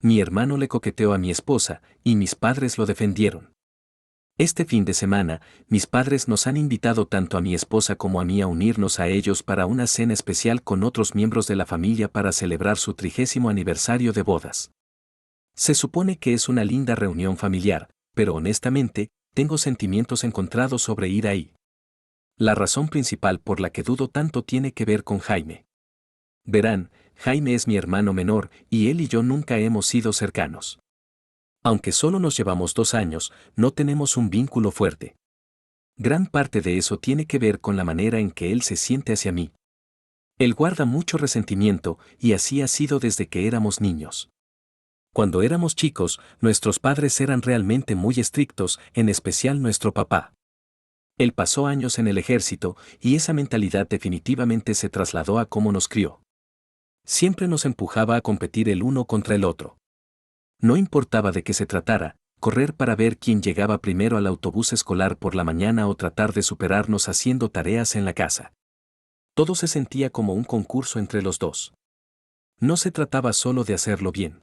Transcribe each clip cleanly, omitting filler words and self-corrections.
Mi hermano le coqueteó a mi esposa, y mis padres lo defendieron. Este fin de semana, mis padres nos han invitado tanto a mi esposa como a mí a unirnos a ellos para una cena especial con otros miembros de la familia para celebrar su 30º aniversario de bodas. Se supone que es una linda reunión familiar, pero honestamente, tengo sentimientos encontrados sobre ir ahí. La razón principal por la que dudo tanto tiene que ver con Jaime. Verán, Jaime es mi hermano menor y él y yo nunca hemos sido cercanos. Aunque solo nos llevamos 2 años, no tenemos un vínculo fuerte. Gran parte de eso tiene que ver con la manera en que él se siente hacia mí. Él guarda mucho resentimiento y así ha sido desde que éramos niños. Cuando éramos chicos, nuestros padres eran realmente muy estrictos, en especial nuestro papá. Él pasó años en el ejército y esa mentalidad definitivamente se trasladó a cómo nos crió. Siempre nos empujaba a competir el uno contra el otro. No importaba de qué se tratara, correr para ver quién llegaba primero al autobús escolar por la mañana o tratar de superarnos haciendo tareas en la casa. Todo se sentía como un concurso entre los dos. No se trataba solo de hacerlo bien.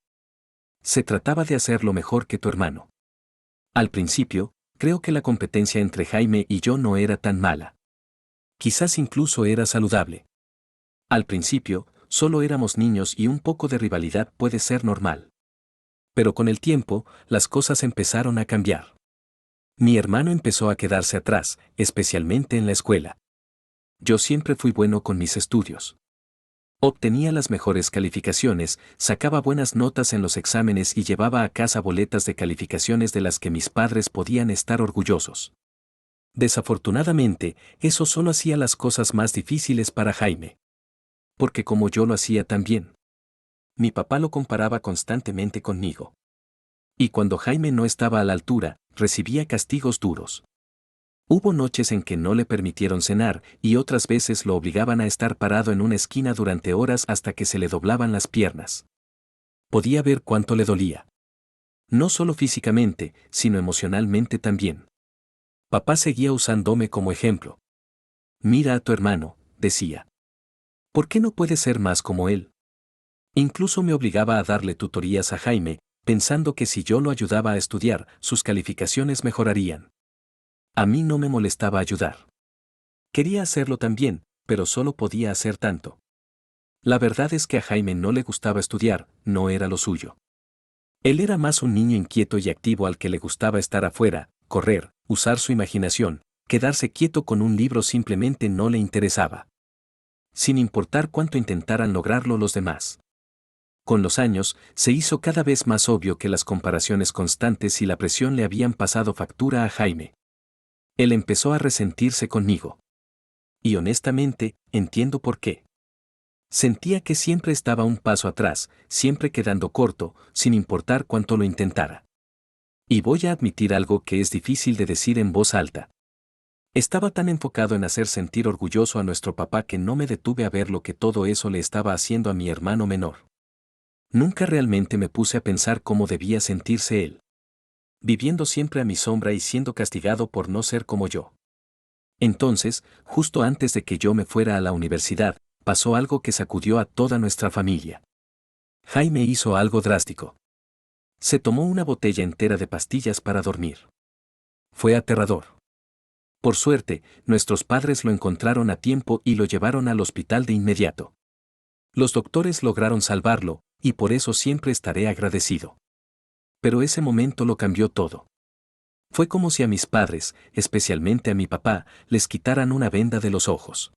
Se trataba de hacerlo mejor que tu hermano. Al principio, creo que la competencia entre Jaime y yo no era tan mala. Quizás incluso era saludable. Al principio, solo éramos niños y un poco de rivalidad puede ser normal. Pero con el tiempo, las cosas empezaron a cambiar. Mi hermano empezó a quedarse atrás, especialmente en la escuela. Yo siempre fui bueno con mis estudios. Obtenía las mejores calificaciones, sacaba buenas notas en los exámenes y llevaba a casa boletas de calificaciones de las que mis padres podían estar orgullosos. Desafortunadamente, eso solo hacía las cosas más difíciles para Jaime. Porque como yo lo hacía también. Mi papá lo comparaba constantemente conmigo. Y cuando Jaime no estaba a la altura, recibía castigos duros. Hubo noches en que no le permitieron cenar y otras veces lo obligaban a estar parado en una esquina durante horas hasta que se le doblaban las piernas. Podía ver cuánto le dolía. No solo físicamente, sino emocionalmente también. Papá seguía usándome como ejemplo. Mira a tu hermano, decía. ¿Por qué no puedes ser más como él? Incluso me obligaba a darle tutorías a Jaime, pensando que si yo lo ayudaba a estudiar, sus calificaciones mejorarían. A mí no me molestaba ayudar. Quería hacerlo también, pero solo podía hacer tanto. La verdad es que a Jaime no le gustaba estudiar, no era lo suyo. Él era más un niño inquieto y activo al que le gustaba estar afuera, correr, usar su imaginación, quedarse quieto con un libro simplemente no le interesaba. Sin importar cuánto intentaran lograrlo los demás. Con los años, se hizo cada vez más obvio que las comparaciones constantes y la presión le habían pasado factura a Jaime. Él empezó a resentirse conmigo. Y honestamente, entiendo por qué. Sentía que siempre estaba un paso atrás, siempre quedando corto, sin importar cuánto lo intentara. Y voy a admitir algo que es difícil de decir en voz alta. Estaba tan enfocado en hacer sentir orgulloso a nuestro papá que no me detuve a ver lo que todo eso le estaba haciendo a mi hermano menor. Nunca realmente me puse a pensar cómo debía sentirse él. Viviendo siempre a mi sombra y siendo castigado por no ser como yo. Entonces, justo antes de que yo me fuera a la universidad, pasó algo que sacudió a toda nuestra familia. Jaime hizo algo drástico. Se tomó una botella entera de pastillas para dormir. Fue aterrador. Por suerte, nuestros padres lo encontraron a tiempo y lo llevaron al hospital de inmediato. Los doctores lograron salvarlo, y por eso siempre estaré agradecido. Pero ese momento lo cambió todo. Fue como si a mis padres, especialmente a mi papá, les quitaran una venda de los ojos.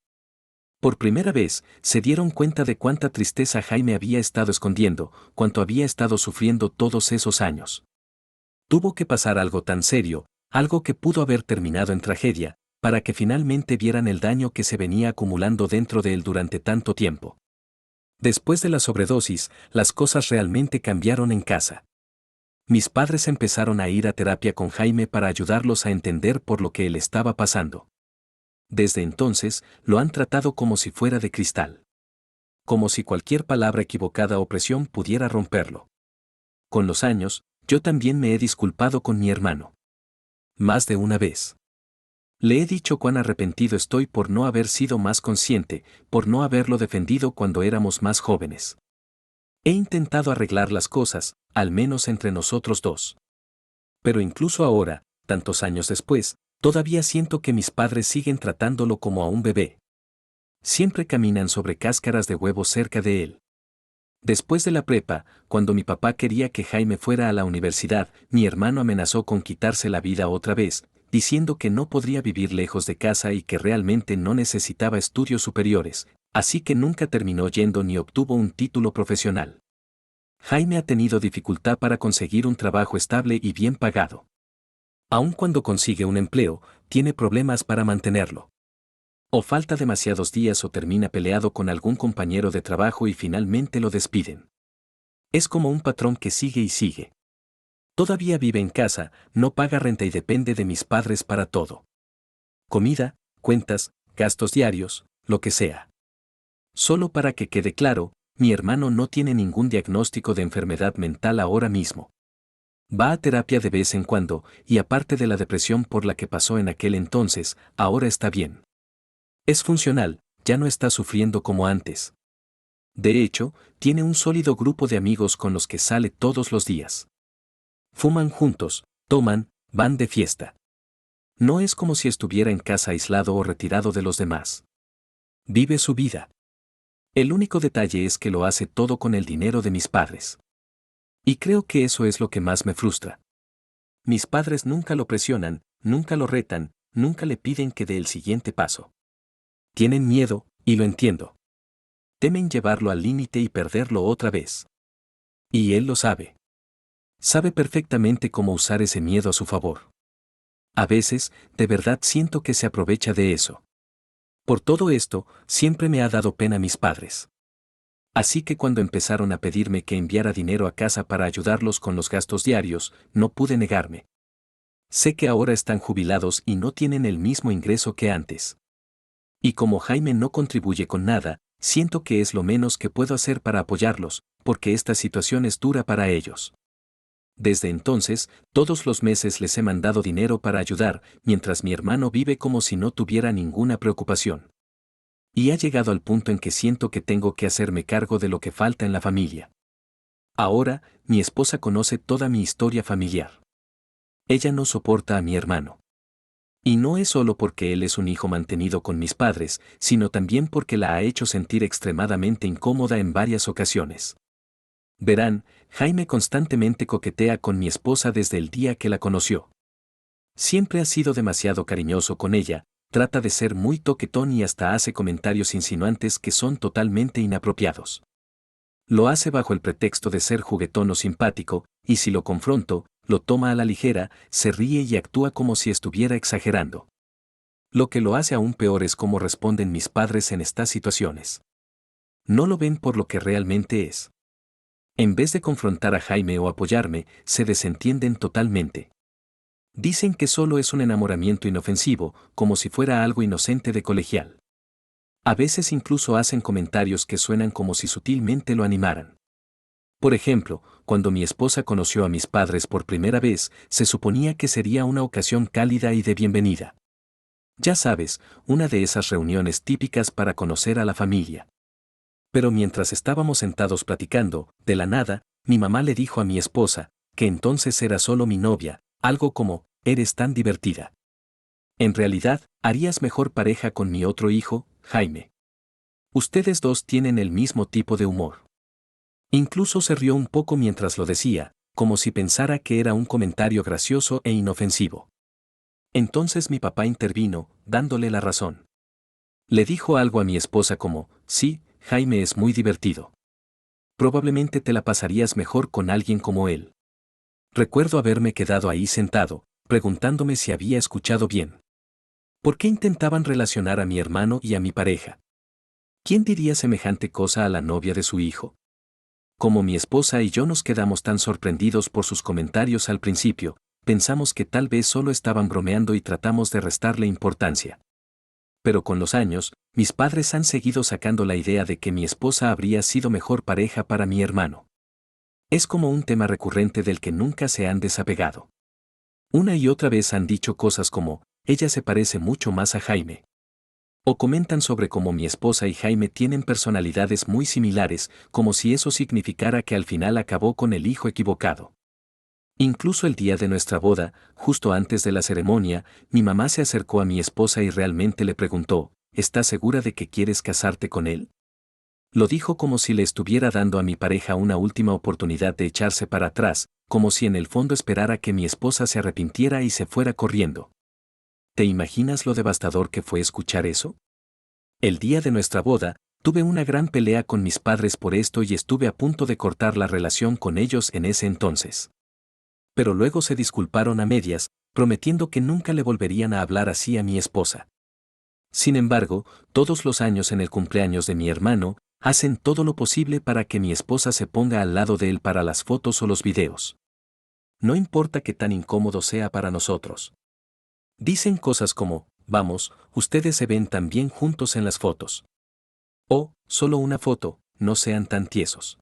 Por primera vez, se dieron cuenta de cuánta tristeza Jaime había estado escondiendo, cuánto había estado sufriendo todos esos años. Tuvo que pasar algo tan serio, algo que pudo haber terminado en tragedia, para que finalmente vieran el daño que se venía acumulando dentro de él durante tanto tiempo. Después de la sobredosis, las cosas realmente cambiaron en casa. Mis padres empezaron a ir a terapia con Jaime para ayudarlos a entender por lo que él estaba pasando. Desde entonces, lo han tratado como si fuera de cristal. Como si cualquier palabra equivocada o presión pudiera romperlo. Con los años, yo también me he disculpado con mi hermano. Más de una vez. Le he dicho cuán arrepentido estoy por no haber sido más consciente, por no haberlo defendido cuando éramos más jóvenes. He intentado arreglar las cosas, al menos entre nosotros dos. Pero incluso ahora, tantos años después, todavía siento que mis padres siguen tratándolo como a un bebé. Siempre caminan sobre cáscaras de huevo cerca de él. Después de la prepa, cuando mi papá quería que Jaime fuera a la universidad, mi hermano amenazó con quitarse la vida otra vez, diciendo que no podría vivir lejos de casa y que realmente no necesitaba estudios superiores, así que nunca terminó yendo ni obtuvo un título profesional. Jaime ha tenido dificultad para conseguir un trabajo estable y bien pagado. Aun cuando consigue un empleo, tiene problemas para mantenerlo. O falta demasiados días o termina peleado con algún compañero de trabajo y finalmente lo despiden. Es como un patrón que sigue y sigue. Todavía vive en casa, no paga renta y depende de mis padres para todo. Comida, cuentas, gastos diarios, lo que sea. Solo para que quede claro, mi hermano no tiene ningún diagnóstico de enfermedad mental ahora mismo. Va a terapia de vez en cuando, y aparte de la depresión por la que pasó en aquel entonces, ahora está bien. Es funcional, ya no está sufriendo como antes. De hecho, tiene un sólido grupo de amigos con los que sale todos los días. Fuman juntos, toman, van de fiesta. No es como si estuviera en casa aislado o retirado de los demás. Vive su vida. El único detalle es que lo hace todo con el dinero de mis padres. Y creo que eso es lo que más me frustra. Mis padres nunca lo presionan, nunca lo retan, nunca le piden que dé el siguiente paso. Tienen miedo, y lo entiendo. Temen llevarlo al límite y perderlo otra vez. Y él lo sabe. Sabe perfectamente cómo usar ese miedo a su favor. A veces, de verdad siento que se aprovecha de eso. Por todo esto, siempre me ha dado pena mis padres. Así que cuando empezaron a pedirme que enviara dinero a casa para ayudarlos con los gastos diarios, no pude negarme. Sé que ahora están jubilados y no tienen el mismo ingreso que antes. Y como Jaime no contribuye con nada, siento que es lo menos que puedo hacer para apoyarlos, porque esta situación es dura para ellos. Desde entonces, todos los meses les he mandado dinero para ayudar, mientras mi hermano vive como si no tuviera ninguna preocupación. Y ha llegado al punto en que siento que tengo que hacerme cargo de lo que falta en la familia. Ahora, mi esposa conoce toda mi historia familiar. Ella no soporta a mi hermano. Y no es solo porque él es un hijo mantenido con mis padres, sino también porque la ha hecho sentir extremadamente incómoda en varias ocasiones. Verán, Jaime constantemente coquetea con mi esposa desde el día que la conoció. Siempre ha sido demasiado cariñoso con ella, trata de ser muy toquetón y hasta hace comentarios insinuantes que son totalmente inapropiados. Lo hace bajo el pretexto de ser juguetón o simpático, y si lo confronto, lo toma a la ligera, se ríe y actúa como si estuviera exagerando. Lo que lo hace aún peor es cómo responden mis padres en estas situaciones. No lo ven por lo que realmente es. En vez de confrontar a Jaime o apoyarme, se desentienden totalmente. Dicen que solo es un enamoramiento inofensivo, como si fuera algo inocente de colegial. A veces incluso hacen comentarios que suenan como si sutilmente lo animaran. Por ejemplo, cuando mi esposa conoció a mis padres por primera vez, se suponía que sería una ocasión cálida y de bienvenida. Ya sabes, una de esas reuniones típicas para conocer a la familia. Pero mientras estábamos sentados platicando, de la nada, mi mamá le dijo a mi esposa, que entonces era solo mi novia, algo como, eres tan divertida. En realidad, harías mejor pareja con mi otro hijo, Jaime. Ustedes dos tienen el mismo tipo de humor. Incluso se rió un poco mientras lo decía, como si pensara que era un comentario gracioso e inofensivo. Entonces mi papá intervino, dándole la razón. Le dijo algo a mi esposa como, sí, Jaime es muy divertido. Probablemente te la pasarías mejor con alguien como él. Recuerdo haberme quedado ahí sentado, preguntándome si había escuchado bien. ¿Por qué intentaban relacionar a mi hermano y a mi pareja? ¿Quién diría semejante cosa a la novia de su hijo? Como mi esposa y yo nos quedamos tan sorprendidos por sus comentarios al principio, pensamos que tal vez solo estaban bromeando y tratamos de restarle importancia. Pero con los años, mis padres han seguido sacando la idea de que mi esposa habría sido mejor pareja para mi hermano. Es como un tema recurrente del que nunca se han desapegado. Una y otra vez han dicho cosas como, ella se parece mucho más a Jaime. O comentan sobre cómo mi esposa y Jaime tienen personalidades muy similares, como si eso significara que al final acabó con el hijo equivocado. Incluso el día de nuestra boda, justo antes de la ceremonia, mi mamá se acercó a mi esposa y realmente le preguntó, ¿estás segura de que quieres casarte con él? Lo dijo como si le estuviera dando a mi pareja una última oportunidad de echarse para atrás, como si en el fondo esperara que mi esposa se arrepintiera y se fuera corriendo. ¿Te imaginas lo devastador que fue escuchar eso? El día de nuestra boda, tuve una gran pelea con mis padres por esto y estuve a punto de cortar la relación con ellos en ese entonces. Pero luego se disculparon a medias, prometiendo que nunca le volverían a hablar así a mi esposa. Sin embargo, todos los años en el cumpleaños de mi hermano, hacen todo lo posible para que mi esposa se ponga al lado de él para las fotos o los videos. No importa qué tan incómodo sea para nosotros. Dicen cosas como, vamos, ustedes se ven tan bien juntos en las fotos. O, solo una foto, no sean tan tiesos.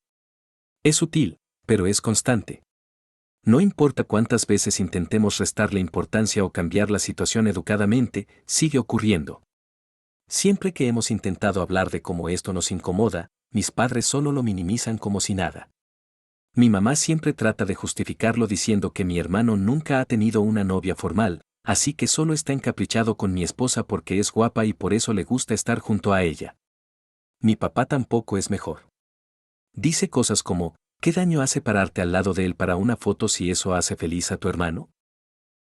Es sutil, pero es constante. No importa cuántas veces intentemos restarle importancia o cambiar la situación educadamente, sigue ocurriendo. Siempre que hemos intentado hablar de cómo esto nos incomoda, mis padres solo lo minimizan como si nada. Mi mamá siempre trata de justificarlo diciendo que mi hermano nunca ha tenido una novia formal, así que solo está encaprichado con mi esposa porque es guapa y por eso le gusta estar junto a ella. Mi papá tampoco es mejor. Dice cosas como, ¿qué daño hace pararte al lado de él para una foto si eso hace feliz a tu hermano?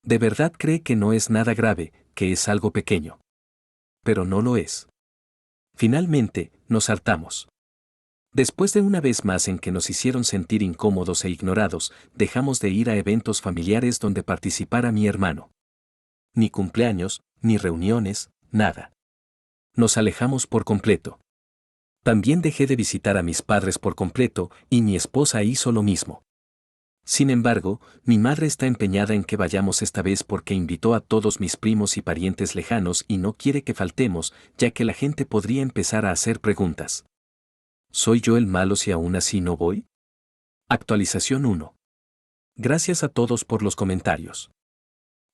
¿De verdad cree que no es nada grave, que es algo pequeño? Pero no lo es. Finalmente, nos hartamos. Después de una vez más en que nos hicieron sentir incómodos e ignorados, dejamos de ir a eventos familiares donde participara mi hermano. Ni cumpleaños, ni reuniones, nada. Nos alejamos por completo. También dejé de visitar a mis padres por completo, y mi esposa hizo lo mismo. Sin embargo, mi madre está empeñada en que vayamos esta vez porque invitó a todos mis primos y parientes lejanos y no quiere que faltemos, ya que la gente podría empezar a hacer preguntas. ¿Soy yo el malo si aún así no voy? Actualización 1. Gracias a todos por los comentarios.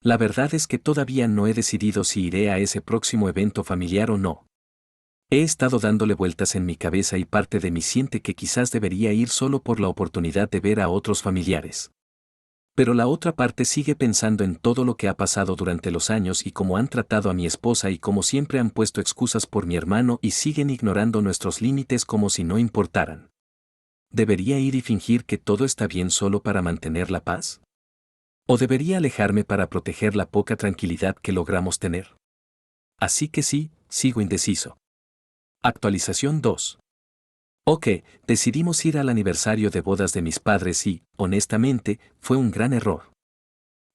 La verdad es que todavía no he decidido si iré a ese próximo evento familiar o no. He estado dándole vueltas en mi cabeza y parte de mí siente que quizás debería ir solo por la oportunidad de ver a otros familiares. Pero la otra parte sigue pensando en todo lo que ha pasado durante los años y cómo han tratado a mi esposa y cómo siempre han puesto excusas por mi hermano y siguen ignorando nuestros límites como si no importaran. ¿Debería ir y fingir que todo está bien solo para mantener la paz? ¿O debería alejarme para proteger la poca tranquilidad que logramos tener? Así que sí, sigo indeciso. Actualización 2. Ok, decidimos ir al aniversario de bodas de mis padres y, honestamente, fue un gran error.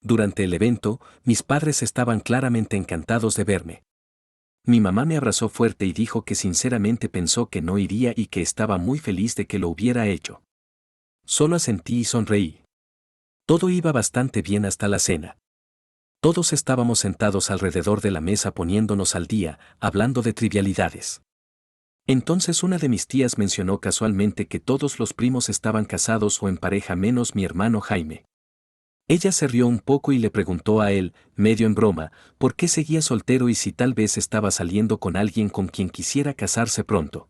Durante el evento, mis padres estaban claramente encantados de verme. Mi mamá me abrazó fuerte y dijo que sinceramente pensó que no iría y que estaba muy feliz de que lo hubiera hecho. Solo asentí y sonreí. Todo iba bastante bien hasta la cena. Todos estábamos sentados alrededor de la mesa poniéndonos al día, hablando de trivialidades. Entonces una de mis tías mencionó casualmente que todos los primos estaban casados o en pareja menos mi hermano Jaime. Ella se rió un poco y le preguntó a él, medio en broma, por qué seguía soltero y si tal vez estaba saliendo con alguien con quien quisiera casarse pronto.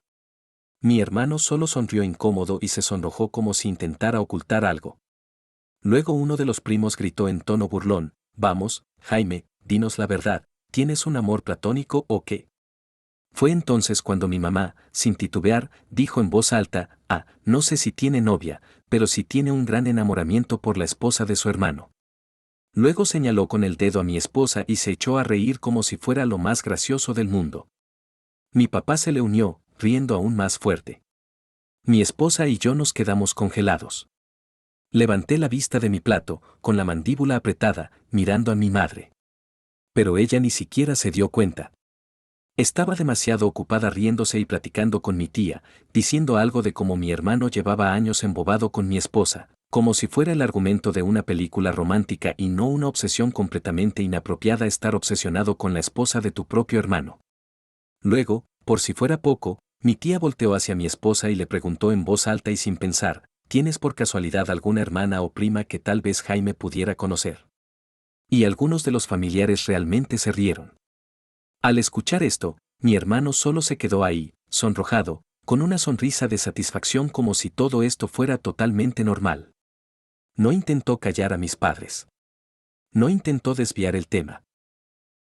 Mi hermano solo sonrió incómodo y se sonrojó como si intentara ocultar algo. Luego uno de los primos gritó en tono burlón, vamos, Jaime, dinos la verdad, ¿tienes un amor platónico o qué? Fue entonces cuando mi mamá, sin titubear, dijo en voz alta, no sé si tiene novia, pero sí tiene un gran enamoramiento por la esposa de su hermano. Luego señaló con el dedo a mi esposa y se echó a reír como si fuera lo más gracioso del mundo. Mi papá se le unió, riendo aún más fuerte. Mi esposa y yo nos quedamos congelados. Levanté la vista de mi plato, con la mandíbula apretada, mirando a mi madre. Pero ella ni siquiera se dio cuenta. Estaba demasiado ocupada riéndose y platicando con mi tía, diciendo algo de cómo mi hermano llevaba años embobado con mi esposa, como si fuera el argumento de una película romántica y no una obsesión completamente inapropiada estar obsesionado con la esposa de tu propio hermano. Luego, por si fuera poco, mi tía volteó hacia mi esposa y le preguntó en voz alta y sin pensar, ¿tienes por casualidad alguna hermana o prima que tal vez Jaime pudiera conocer? Y algunos de los familiares realmente se rieron. Al escuchar esto, Mi hermano solo se quedó ahí, sonrojado, con una sonrisa de satisfacción como si todo esto fuera totalmente normal. No intentó callar a mis padres. No intentó desviar el tema.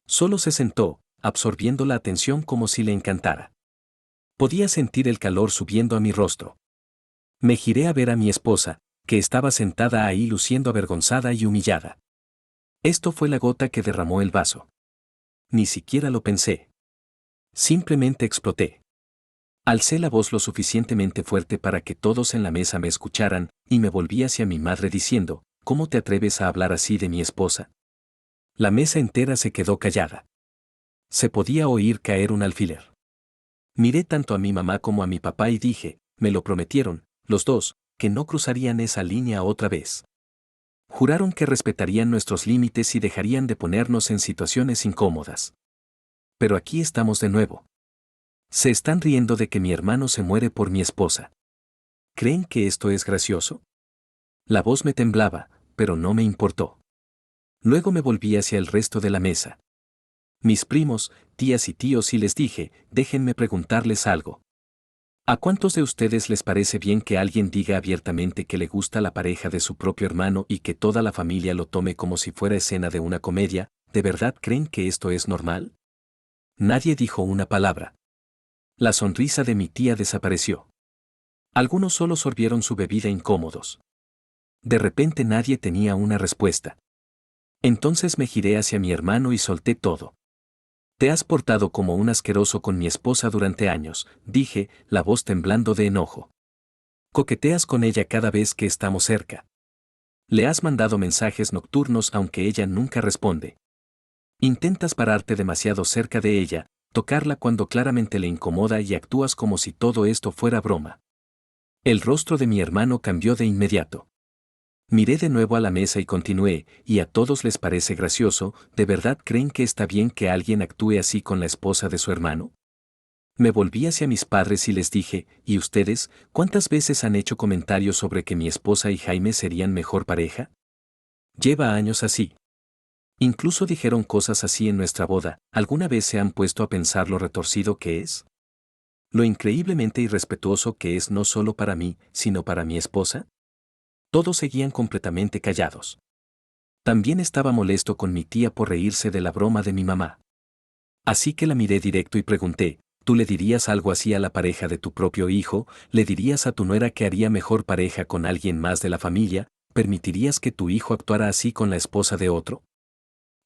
Solo se sentó, absorbiendo la atención como si le encantara. Podía sentir el calor subiendo a mi rostro. Me giré a ver a mi esposa, que estaba sentada ahí luciendo avergonzada y humillada. Esto fue la gota que derramó el vaso. Ni siquiera lo pensé. Simplemente exploté. Alcé la voz lo suficientemente fuerte para que todos en la mesa me escucharan, y me volví hacia mi madre diciendo, ¿cómo te atreves a hablar así de mi esposa? La mesa entera se quedó callada. Se podía oír caer un alfiler. Miré tanto a mi mamá como a mi papá y dije, me lo prometieron, los dos, que no cruzarían esa línea otra vez. Juraron que respetarían nuestros límites y dejarían de ponernos en situaciones incómodas. Pero aquí estamos de nuevo. Se están riendo de que mi hermano se muere por mi esposa. ¿Creen que esto es gracioso? La voz me temblaba, pero no me importó. Luego me volví hacia el resto de la mesa. Mis primos, tías y tíos y les dije, déjenme preguntarles algo. ¿A cuántos de ustedes les parece bien que alguien diga abiertamente que le gusta la pareja de su propio hermano y que toda la familia lo tome como si fuera escena de una comedia? ¿De verdad creen que esto es normal? Nadie dijo una palabra. La sonrisa de mi tía desapareció. Algunos solo sorbieron su bebida incómodos. De repente nadie tenía una respuesta. Entonces me giré hacia mi hermano y solté todo. Te has portado como un asqueroso con mi esposa durante años, dije, la voz temblando de enojo. Coqueteas con ella cada vez que estamos cerca. Le has mandado mensajes nocturnos aunque ella nunca responde. Intentas pararte demasiado cerca de ella, tocarla cuando claramente le incomoda y actúas como si todo esto fuera broma. El rostro de mi hermano cambió de inmediato. Miré de nuevo a la mesa y continué, ¿y a todos les parece gracioso? ¿De verdad creen que está bien que alguien actúe así con la esposa de su hermano? Me volví hacia mis padres y les dije, ¿y ustedes, cuántas veces han hecho comentarios sobre que mi esposa y Jaime serían mejor pareja? Lleva años así. Incluso dijeron cosas así en nuestra boda, ¿alguna vez se han puesto a pensar lo retorcido que es? Lo increíblemente irrespetuoso que es no solo para mí, sino para mi esposa. Todos seguían completamente callados. También estaba molesto con mi tía por reírse de la broma de mi mamá. Así que la miré directo y pregunté, ¿tú le dirías algo así a la pareja de tu propio hijo? ¿Le dirías a tu nuera que haría mejor pareja con alguien más de la familia? ¿Permitirías que tu hijo actuara así con la esposa de otro?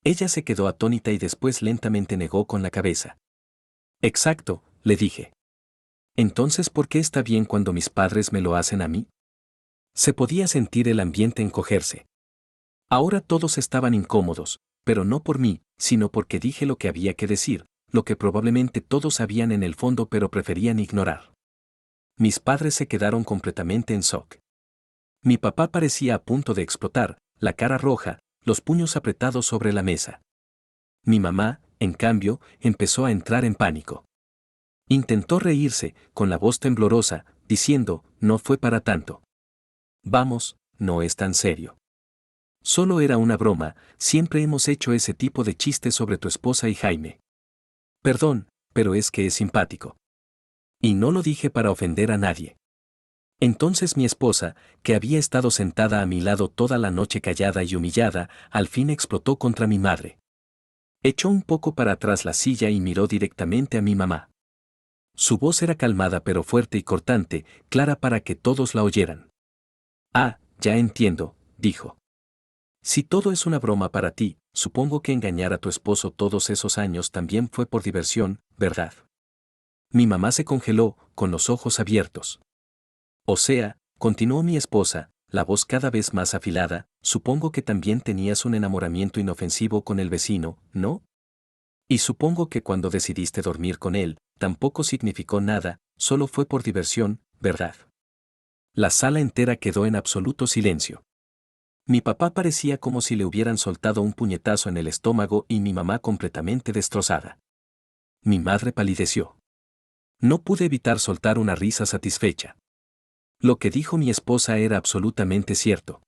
Ella se quedó atónita y después lentamente negó con la cabeza. Exacto, le dije. Entonces, ¿por qué está bien cuando mis padres me lo hacen a mí? Se podía sentir el ambiente encogerse. Ahora todos estaban incómodos, pero no por mí, sino porque dije lo que había que decir, lo que probablemente todos sabían en el fondo pero preferían ignorar. Mis padres se quedaron completamente en shock. Mi papá parecía a punto de explotar, la cara roja, los puños apretados sobre la mesa. Mi mamá, en cambio, empezó a entrar en pánico. Intentó reírse, con la voz temblorosa, diciendo, no fue para tanto. Vamos, no es tan serio. Solo era una broma, siempre hemos hecho ese tipo de chistes sobre tu esposa y Jaime. Perdón, pero es que es simpático. Y no lo dije para ofender a nadie. Entonces mi esposa, que había estado sentada a mi lado toda la noche callada y humillada, al fin explotó contra mi madre. Echó un poco para atrás la silla y miró directamente a mi mamá. Su voz era calmada pero fuerte y cortante, clara para que todos la oyeran. Ah, ya entiendo, dijo. Si todo es una broma para ti, supongo que engañar a tu esposo todos esos años también fue por diversión, ¿verdad? Mi mamá se congeló, con los ojos abiertos. O sea, continuó mi esposa, la voz cada vez más afilada, supongo que también tenías un enamoramiento inofensivo con el vecino, ¿no? Y supongo que cuando decidiste dormir con él, tampoco significó nada, solo fue por diversión, ¿verdad? La sala entera quedó en absoluto silencio. Mi papá parecía como si le hubieran soltado un puñetazo en el estómago y mi mamá completamente destrozada. Mi madre palideció. No pude evitar soltar una risa satisfecha. Lo que dijo mi esposa era absolutamente cierto.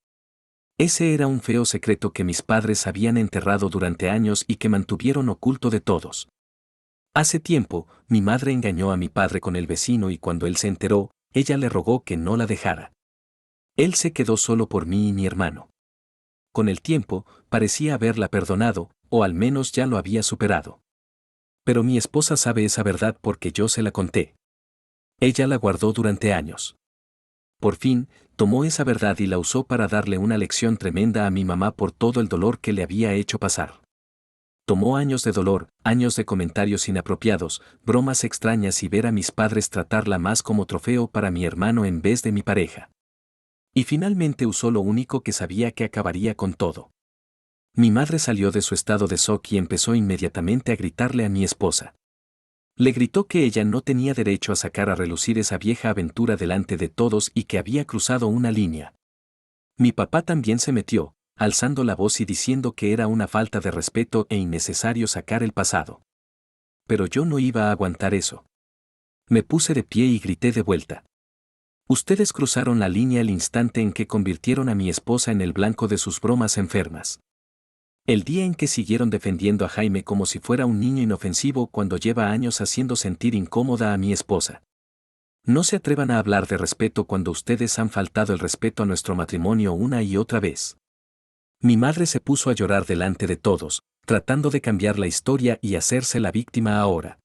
Ese era un feo secreto que mis padres habían enterrado durante años y que mantuvieron oculto de todos. Hace tiempo, mi madre engañó a mi padre con el vecino y cuando él se enteró, ella le rogó que no la dejara. Él se quedó solo por mí y mi hermano. Con el tiempo, parecía haberla perdonado, o al menos ya lo había superado. Pero mi esposa sabe esa verdad porque yo se la conté. Ella la guardó durante años. Por fin, tomó esa verdad y la usó para darle una lección tremenda a mi mamá por todo el dolor que le había hecho pasar. Tomó años de dolor, años de comentarios inapropiados, bromas extrañas y ver a mis padres tratarla más como trofeo para mi hermano en vez de mi pareja. Y finalmente usó lo único que sabía que acabaría con todo. Mi madre salió de su estado de shock y empezó inmediatamente a gritarle a mi esposa. Le gritó que ella no tenía derecho a sacar a relucir esa vieja aventura delante de todos y que había cruzado una línea. Mi papá también se metió, alzando la voz y diciendo que era una falta de respeto e innecesario sacar el pasado. Pero yo no iba a aguantar eso. Me puse de pie y grité de vuelta. Ustedes cruzaron la línea el instante en que convirtieron a mi esposa en el blanco de sus bromas enfermas. El día en que siguieron defendiendo a Jaime como si fuera un niño inofensivo cuando lleva años haciendo sentir incómoda a mi esposa. No se atrevan a hablar de respeto cuando ustedes han faltado el respeto a nuestro matrimonio una y otra vez. Mi madre se puso a llorar delante de todos, tratando de cambiar la historia y hacerse la víctima ahora.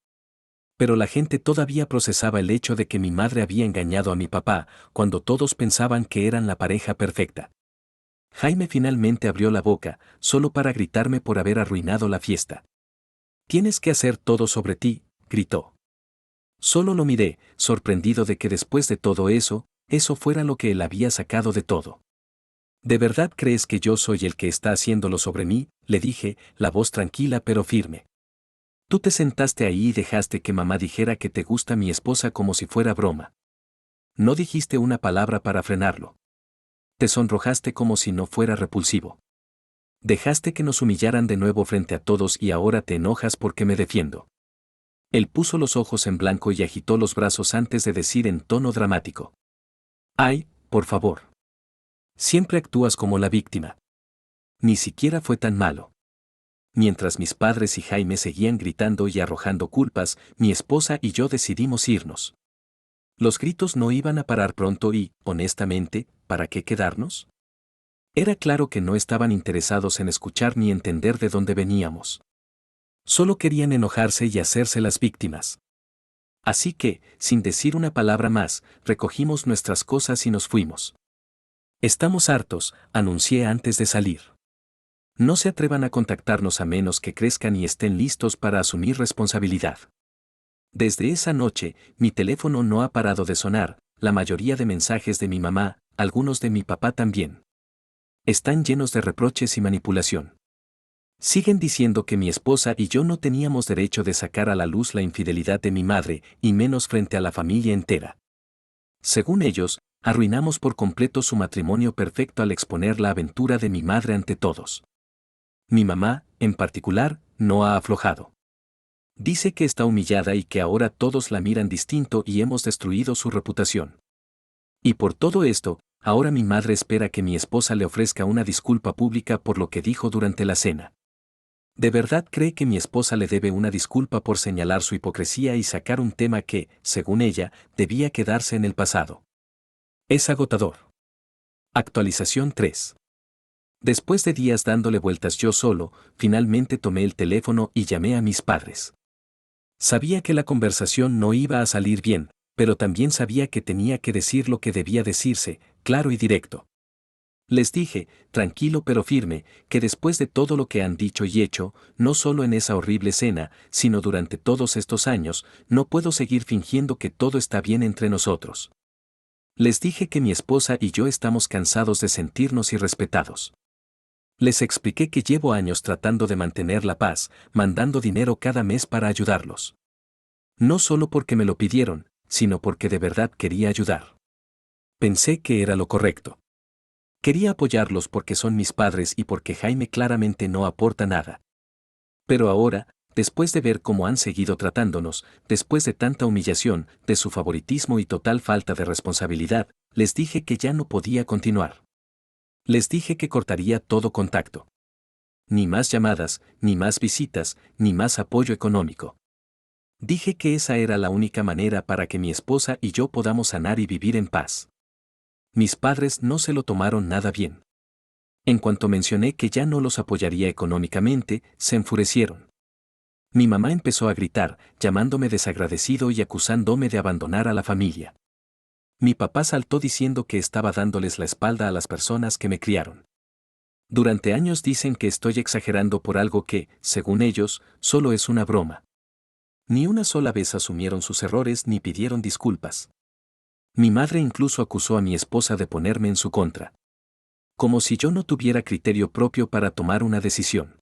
Pero la gente todavía procesaba el hecho de que mi madre había engañado a mi papá, cuando todos pensaban que eran la pareja perfecta. Jaime finalmente abrió la boca, solo para gritarme por haber arruinado la fiesta. Tienes que hacer todo sobre ti, gritó. Solo lo miré, sorprendido de que después de todo eso fuera lo que él había sacado de todo. ¿De verdad crees que yo soy el que está haciéndolo sobre mí?, le dije, la voz tranquila pero firme. Tú te sentaste ahí y dejaste que mamá dijera que te gusta mi esposa como si fuera broma. No dijiste una palabra para frenarlo. Te sonrojaste como si no fuera repulsivo. Dejaste que nos humillaran de nuevo frente a todos y ahora te enojas porque me defiendo. Él puso los ojos en blanco y agitó los brazos antes de decir en tono dramático. Ay, por favor. Siempre actúas como la víctima. Ni siquiera fue tan malo. Mientras mis padres y Jaime seguían gritando y arrojando culpas, mi esposa y yo decidimos irnos. Los gritos no iban a parar pronto y, honestamente, ¿para qué quedarnos? Era claro que no estaban interesados en escuchar ni entender de dónde veníamos. Solo querían enojarse y hacerse las víctimas. Así que, sin decir una palabra más, recogimos nuestras cosas y nos fuimos. Estamos hartos, anuncié antes de salir. No se atrevan a contactarnos a menos que crezcan y estén listos para asumir responsabilidad. Desde esa noche, mi teléfono no ha parado de sonar, la mayoría de mensajes de mi mamá, algunos de mi papá también. Están llenos de reproches y manipulación. Siguen diciendo que mi esposa y yo no teníamos derecho de sacar a la luz la infidelidad de mi madre, y menos frente a la familia entera. Según ellos, arruinamos por completo su matrimonio perfecto al exponer la aventura de mi madre ante todos. Mi mamá, en particular, no ha aflojado. Dice que está humillada y que ahora todos la miran distinto y hemos destruido su reputación. Y por todo esto, ahora mi madre espera que mi esposa le ofrezca una disculpa pública por lo que dijo durante la cena. ¿De verdad cree que mi esposa le debe una disculpa por señalar su hipocresía y sacar un tema que, según ella, debía quedarse en el pasado? Es agotador. Actualización 3. Después de días dándole vueltas yo solo, finalmente tomé el teléfono y llamé a mis padres. Sabía que la conversación no iba a salir bien, pero también sabía que tenía que decir lo que debía decirse, claro y directo. Les dije, tranquilo pero firme, que después de todo lo que han dicho y hecho, no solo en esa horrible cena, sino durante todos estos años, no puedo seguir fingiendo que todo está bien entre nosotros. Les dije que mi esposa y yo estamos cansados de sentirnos irrespetados. Les expliqué que llevo años tratando de mantener la paz, mandando dinero cada mes para ayudarlos. No solo porque me lo pidieron, sino porque de verdad quería ayudar. Pensé que era lo correcto. Quería apoyarlos porque son mis padres y porque Jaime claramente no aporta nada. Pero ahora, después de ver cómo han seguido tratándonos, después de tanta humillación, de su favoritismo y total falta de responsabilidad, les dije que ya no podía continuar. Les dije que cortaría todo contacto. Ni más llamadas, ni más visitas, ni más apoyo económico. Dije que esa era la única manera para que mi esposa y yo podamos sanar y vivir en paz. Mis padres no se lo tomaron nada bien. En cuanto mencioné que ya no los apoyaría económicamente, se enfurecieron. Mi mamá empezó a gritar, llamándome desagradecido y acusándome de abandonar a la familia. Mi papá saltó diciendo que estaba dándoles la espalda a las personas que me criaron. Durante años dicen que estoy exagerando por algo que, según ellos, solo es una broma. Ni una sola vez asumieron sus errores ni pidieron disculpas. Mi madre incluso acusó a mi esposa de ponerme en su contra. Como si yo no tuviera criterio propio para tomar una decisión.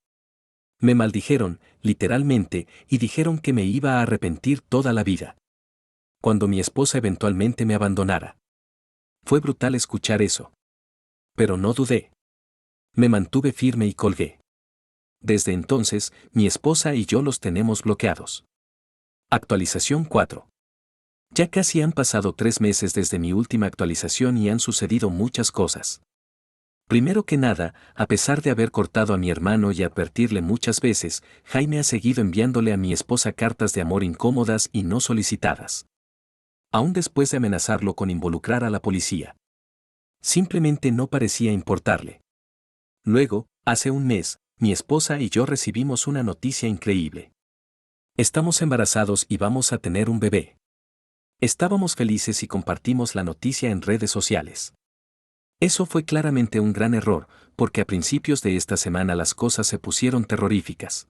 Me maldijeron, literalmente, y dijeron que me iba a arrepentir toda la vida. Cuando mi esposa eventualmente me abandonara. Fue brutal escuchar eso. Pero no dudé. Me mantuve firme y colgué. Desde entonces, mi esposa y yo los tenemos bloqueados. Actualización 4. Ya casi han pasado 3 meses desde mi última actualización y han sucedido muchas cosas. Primero que nada, a pesar de haber cortado a mi hermano y advertirle muchas veces, Jaime ha seguido enviándole a mi esposa cartas de amor incómodas y no solicitadas. Aún después de amenazarlo con involucrar a la policía. Simplemente no parecía importarle. Luego, hace un mes, mi esposa y yo recibimos una noticia increíble. Estamos embarazados y vamos a tener un bebé. Estábamos felices y compartimos la noticia en redes sociales. Eso fue claramente un gran error, porque a principios de esta semana las cosas se pusieron terroríficas.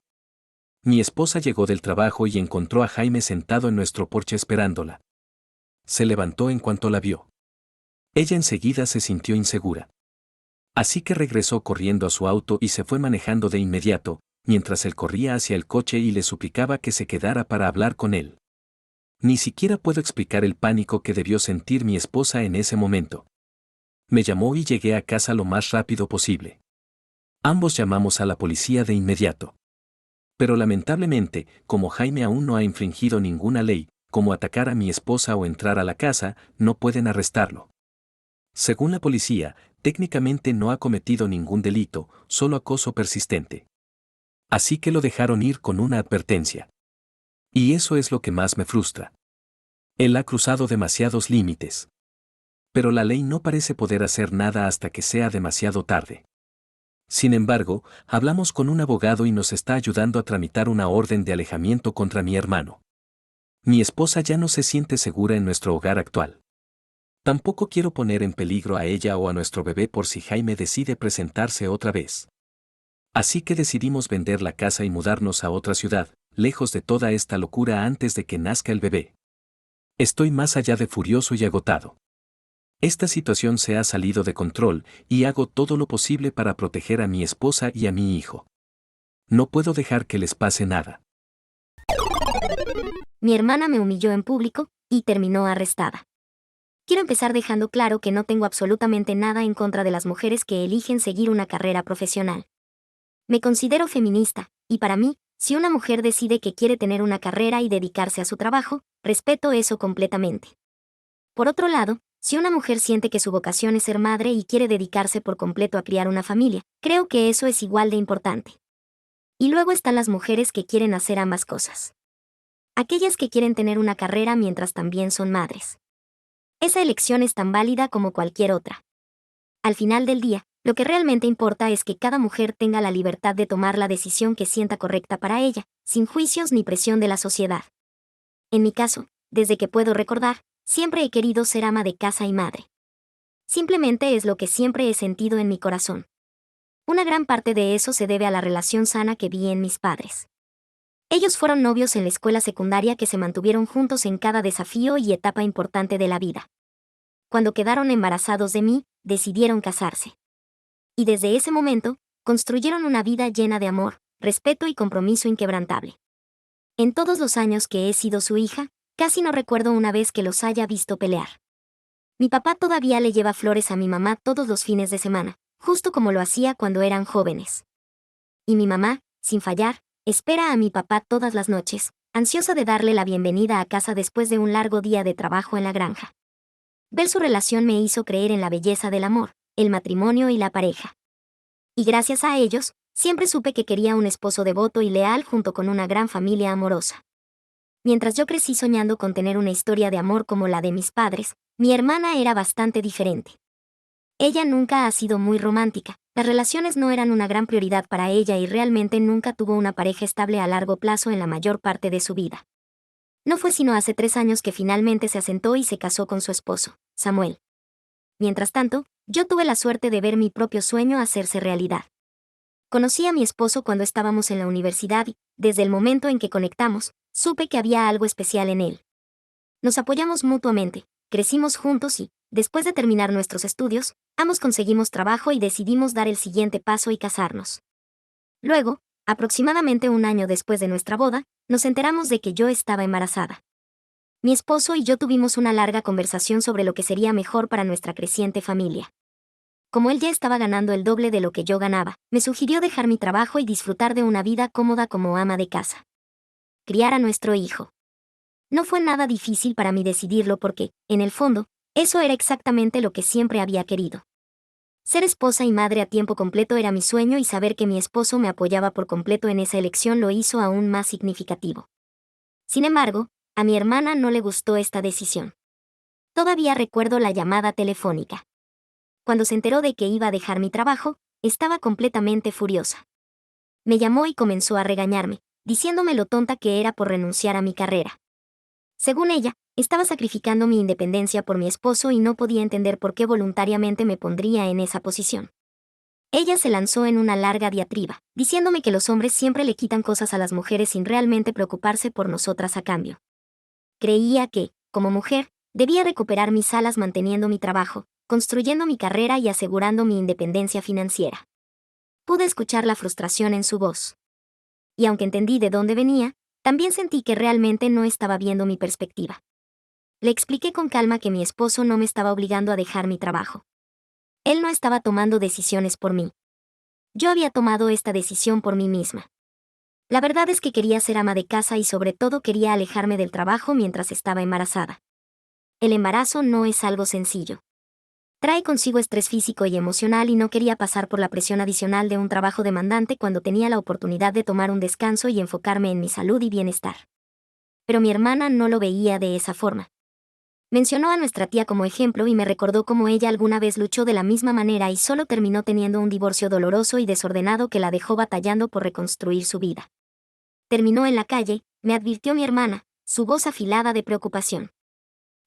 Mi esposa llegó del trabajo y encontró a Jaime sentado en nuestro porche esperándola. Se levantó en cuanto la vio. Ella enseguida se sintió insegura. Así que regresó corriendo a su auto y se fue manejando de inmediato, mientras él corría hacia el coche y le suplicaba que se quedara para hablar con él. Ni siquiera puedo explicar el pánico que debió sentir mi esposa en ese momento. Me llamó y llegué a casa lo más rápido posible. Ambos llamamos a la policía de inmediato. Pero lamentablemente, como Jaime aún no ha infringido ninguna ley, como atacar a mi esposa o entrar a la casa, no pueden arrestarlo. Según la policía, técnicamente no ha cometido ningún delito, solo acoso persistente. Así que lo dejaron ir con una advertencia. Y eso es lo que más me frustra. Él ha cruzado demasiados límites. Pero la ley no parece poder hacer nada hasta que sea demasiado tarde. Sin embargo, hablamos con un abogado y nos está ayudando a tramitar una orden de alejamiento contra mi hermano. Mi esposa ya no se siente segura en nuestro hogar actual. Tampoco quiero poner en peligro a ella o a nuestro bebé por si Jaime decide presentarse otra vez. Así que decidimos vender la casa y mudarnos a otra ciudad, lejos de toda esta locura antes de que nazca el bebé. Estoy más allá de furioso y agotado. Esta situación se ha salido de control y hago todo lo posible para proteger a mi esposa y a mi hijo. No puedo dejar que les pase nada. Mi hermana me humilló en público y terminó arrestada. Quiero empezar dejando claro que no tengo absolutamente nada en contra de las mujeres que eligen seguir una carrera profesional. Me considero feminista, y para mí, si una mujer decide que quiere tener una carrera y dedicarse a su trabajo, respeto eso completamente. Por otro lado, si una mujer siente que su vocación es ser madre y quiere dedicarse por completo a criar una familia, creo que eso es igual de importante. Y luego están las mujeres que quieren hacer ambas cosas. Aquellas que quieren tener una carrera mientras también son madres. Esa elección es tan válida como cualquier otra. Al final del día, lo que realmente importa es que cada mujer tenga la libertad de tomar la decisión que sienta correcta para ella, sin juicios ni presión de la sociedad. En mi caso, desde que puedo recordar, siempre he querido ser ama de casa y madre. Simplemente es lo que siempre he sentido en mi corazón. Una gran parte de eso se debe a la relación sana que vi en mis padres. Ellos fueron novios en la escuela secundaria que se mantuvieron juntos en cada desafío y etapa importante de la vida. Cuando quedaron embarazados de mí, decidieron casarse. Y desde ese momento, construyeron una vida llena de amor, respeto y compromiso inquebrantable. En todos los años que he sido su hija, casi no recuerdo una vez que los haya visto pelear. Mi papá todavía le lleva flores a mi mamá todos los fines de semana, justo como lo hacía cuando eran jóvenes. Y mi mamá, sin fallar, espera a mi papá todas las noches, ansiosa de darle la bienvenida a casa después de un largo día de trabajo en la granja. Ver su relación me hizo creer en la belleza del amor, el matrimonio y la pareja. Y gracias a ellos, siempre supe que quería un esposo devoto y leal junto con una gran familia amorosa. Mientras yo crecí soñando con tener una historia de amor como la de mis padres, mi hermana era bastante diferente. Ella nunca ha sido muy romántica, las relaciones no eran una gran prioridad para ella y realmente nunca tuvo una pareja estable a largo plazo en la mayor parte de su vida. No fue sino hace 3 años que finalmente se asentó y se casó con su esposo, Samuel. Mientras tanto, yo tuve la suerte de ver mi propio sueño hacerse realidad. Conocí a mi esposo cuando estábamos en la universidad y, desde el momento en que conectamos, supe que había algo especial en él. Nos apoyamos mutuamente, crecimos juntos y, después de terminar nuestros estudios, ambos conseguimos trabajo y decidimos dar el siguiente paso y casarnos. Luego, aproximadamente un año después de nuestra boda, nos enteramos de que yo estaba embarazada. Mi esposo y yo tuvimos una larga conversación sobre lo que sería mejor para nuestra creciente familia. Como él ya estaba ganando el doble de lo que yo ganaba, me sugirió dejar mi trabajo y disfrutar de una vida cómoda como ama de casa. Criar a nuestro hijo. No fue nada difícil para mí decidirlo porque, en el fondo, eso era exactamente lo que siempre había querido. Ser esposa y madre a tiempo completo era mi sueño y saber que mi esposo me apoyaba por completo en esa elección lo hizo aún más significativo. Sin embargo, a mi hermana no le gustó esta decisión. Todavía recuerdo la llamada telefónica. Cuando se enteró de que iba a dejar mi trabajo, estaba completamente furiosa. Me llamó y comenzó a regañarme, diciéndome lo tonta que era por renunciar a mi carrera. Según ella, estaba sacrificando mi independencia por mi esposo y no podía entender por qué voluntariamente me pondría en esa posición. Ella se lanzó en una larga diatriba, diciéndome que los hombres siempre le quitan cosas a las mujeres sin realmente preocuparse por nosotras a cambio. Creía que, como mujer, debía recuperar mis alas manteniendo mi trabajo, construyendo mi carrera y asegurando mi independencia financiera. Pude escuchar la frustración en su voz. Y aunque entendí de dónde venía, también sentí que realmente no estaba viendo mi perspectiva. Le expliqué con calma que mi esposo no me estaba obligando a dejar mi trabajo. Él no estaba tomando decisiones por mí. Yo había tomado esta decisión por mí misma. La verdad es que quería ser ama de casa y sobre todo quería alejarme del trabajo mientras estaba embarazada. El embarazo no es algo sencillo. Trae consigo estrés físico y emocional y no quería pasar por la presión adicional de un trabajo demandante cuando tenía la oportunidad de tomar un descanso y enfocarme en mi salud y bienestar. Pero mi hermana no lo veía de esa forma. Mencionó a nuestra tía como ejemplo y me recordó cómo ella alguna vez luchó de la misma manera y solo terminó teniendo un divorcio doloroso y desordenado que la dejó batallando por reconstruir su vida. Terminó en la calle, me advirtió mi hermana, su voz afilada de preocupación.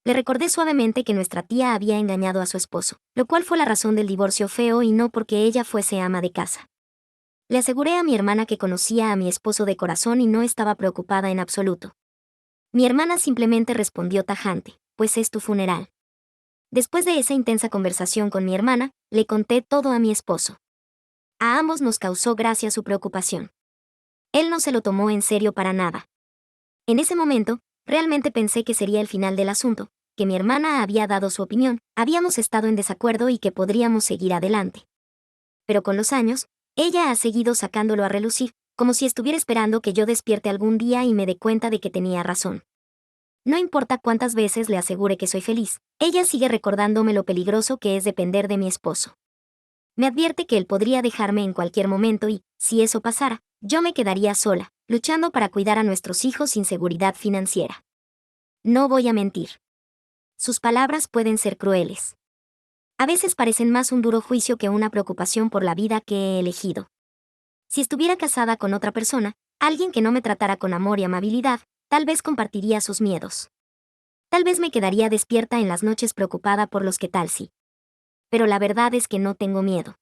Le recordé suavemente que nuestra tía había engañado a su esposo, lo cual fue la razón del divorcio feo y no porque ella fuese ama de casa. Le aseguré a mi hermana que conocía a mi esposo de corazón y no estaba preocupada en absoluto. Mi hermana simplemente respondió tajante, pues es tu funeral. Después de esa intensa conversación con mi hermana, le conté todo a mi esposo. A ambos nos causó gracia su preocupación. Él no se lo tomó en serio para nada. En ese momento, realmente pensé que sería el final del asunto, que mi hermana había dado su opinión, habíamos estado en desacuerdo y que podríamos seguir adelante. Pero con los años, ella ha seguido sacándolo a relucir, como si estuviera esperando que yo despierte algún día y me dé cuenta de que tenía razón. No importa cuántas veces le asegure que soy feliz, ella sigue recordándome lo peligroso que es depender de mi esposo. Me advierte que él podría dejarme en cualquier momento y, si eso pasara, yo me quedaría sola, luchando para cuidar a nuestros hijos sin seguridad financiera. No voy a mentir. Sus palabras pueden ser crueles. A veces parecen más un duro juicio que una preocupación por la vida que he elegido. Si estuviera casada con otra persona, alguien que no me tratara con amor y amabilidad, tal vez compartiría sus miedos. Tal vez me quedaría despierta en las noches preocupada por los que tal si. Pero la verdad es que no tengo miedo.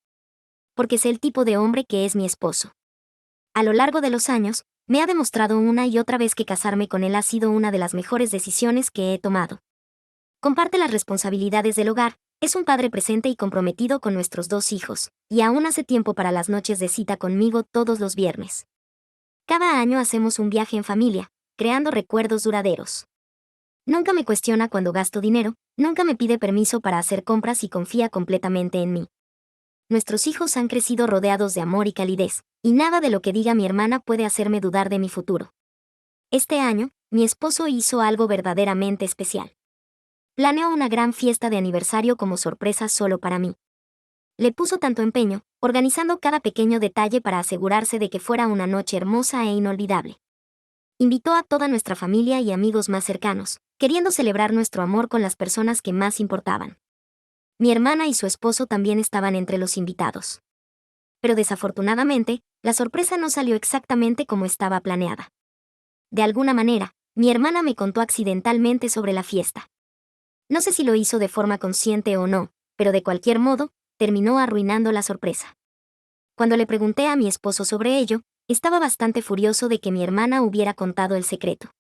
Porque sé el tipo de hombre que es mi esposo. A lo largo de los años, me ha demostrado una y otra vez que casarme con él ha sido una de las mejores decisiones que he tomado. Comparte las responsabilidades del hogar, es un padre presente y comprometido con nuestros 2 hijos, y aún hace tiempo para las noches de cita conmigo todos los viernes. Cada año hacemos un viaje en familia, creando recuerdos duraderos. Nunca me cuestiona cuando gasto dinero, nunca me pide permiso para hacer compras y confía completamente en mí. Nuestros hijos han crecido rodeados de amor y calidez, y nada de lo que diga mi hermana puede hacerme dudar de mi futuro. Este año, mi esposo hizo algo verdaderamente especial. Planeó una gran fiesta de aniversario como sorpresa solo para mí. Le puso tanto empeño, organizando cada pequeño detalle para asegurarse de que fuera una noche hermosa e inolvidable. Invitó a toda nuestra familia y amigos más cercanos, queriendo celebrar nuestro amor con las personas que más importaban. Mi hermana y su esposo también estaban entre los invitados. Pero desafortunadamente, la sorpresa no salió exactamente como estaba planeada. De alguna manera, mi hermana me contó accidentalmente sobre la fiesta. No sé si lo hizo de forma consciente o no, pero de cualquier modo, terminó arruinando la sorpresa. Cuando le pregunté a mi esposo sobre ello, estaba bastante furioso de que mi hermana hubiera contado el secreto.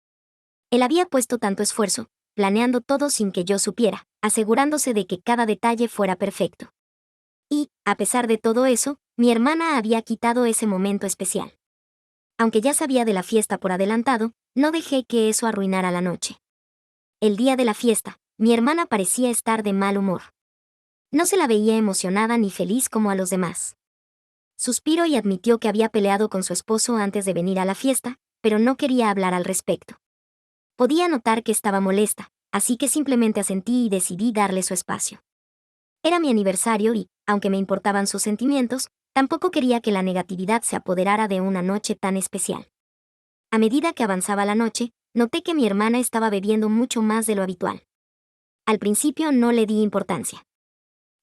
Él había puesto tanto esfuerzo, planeando todo sin que yo supiera, asegurándose de que cada detalle fuera perfecto. Y, a pesar de todo eso, mi hermana había quitado ese momento especial. Aunque ya sabía de la fiesta por adelantado, no dejé que eso arruinara la noche. El día de la fiesta, mi hermana parecía estar de mal humor. No se la veía emocionada ni feliz como a los demás. Suspiró y admitió que había peleado con su esposo antes de venir a la fiesta, pero no quería hablar al respecto. Podía notar que estaba molesta, así que simplemente asentí y decidí darle su espacio. Era mi aniversario y, aunque me importaban sus sentimientos, tampoco quería que la negatividad se apoderara de una noche tan especial. A medida que avanzaba la noche, noté que mi hermana estaba bebiendo mucho más de lo habitual. Al principio no le di importancia.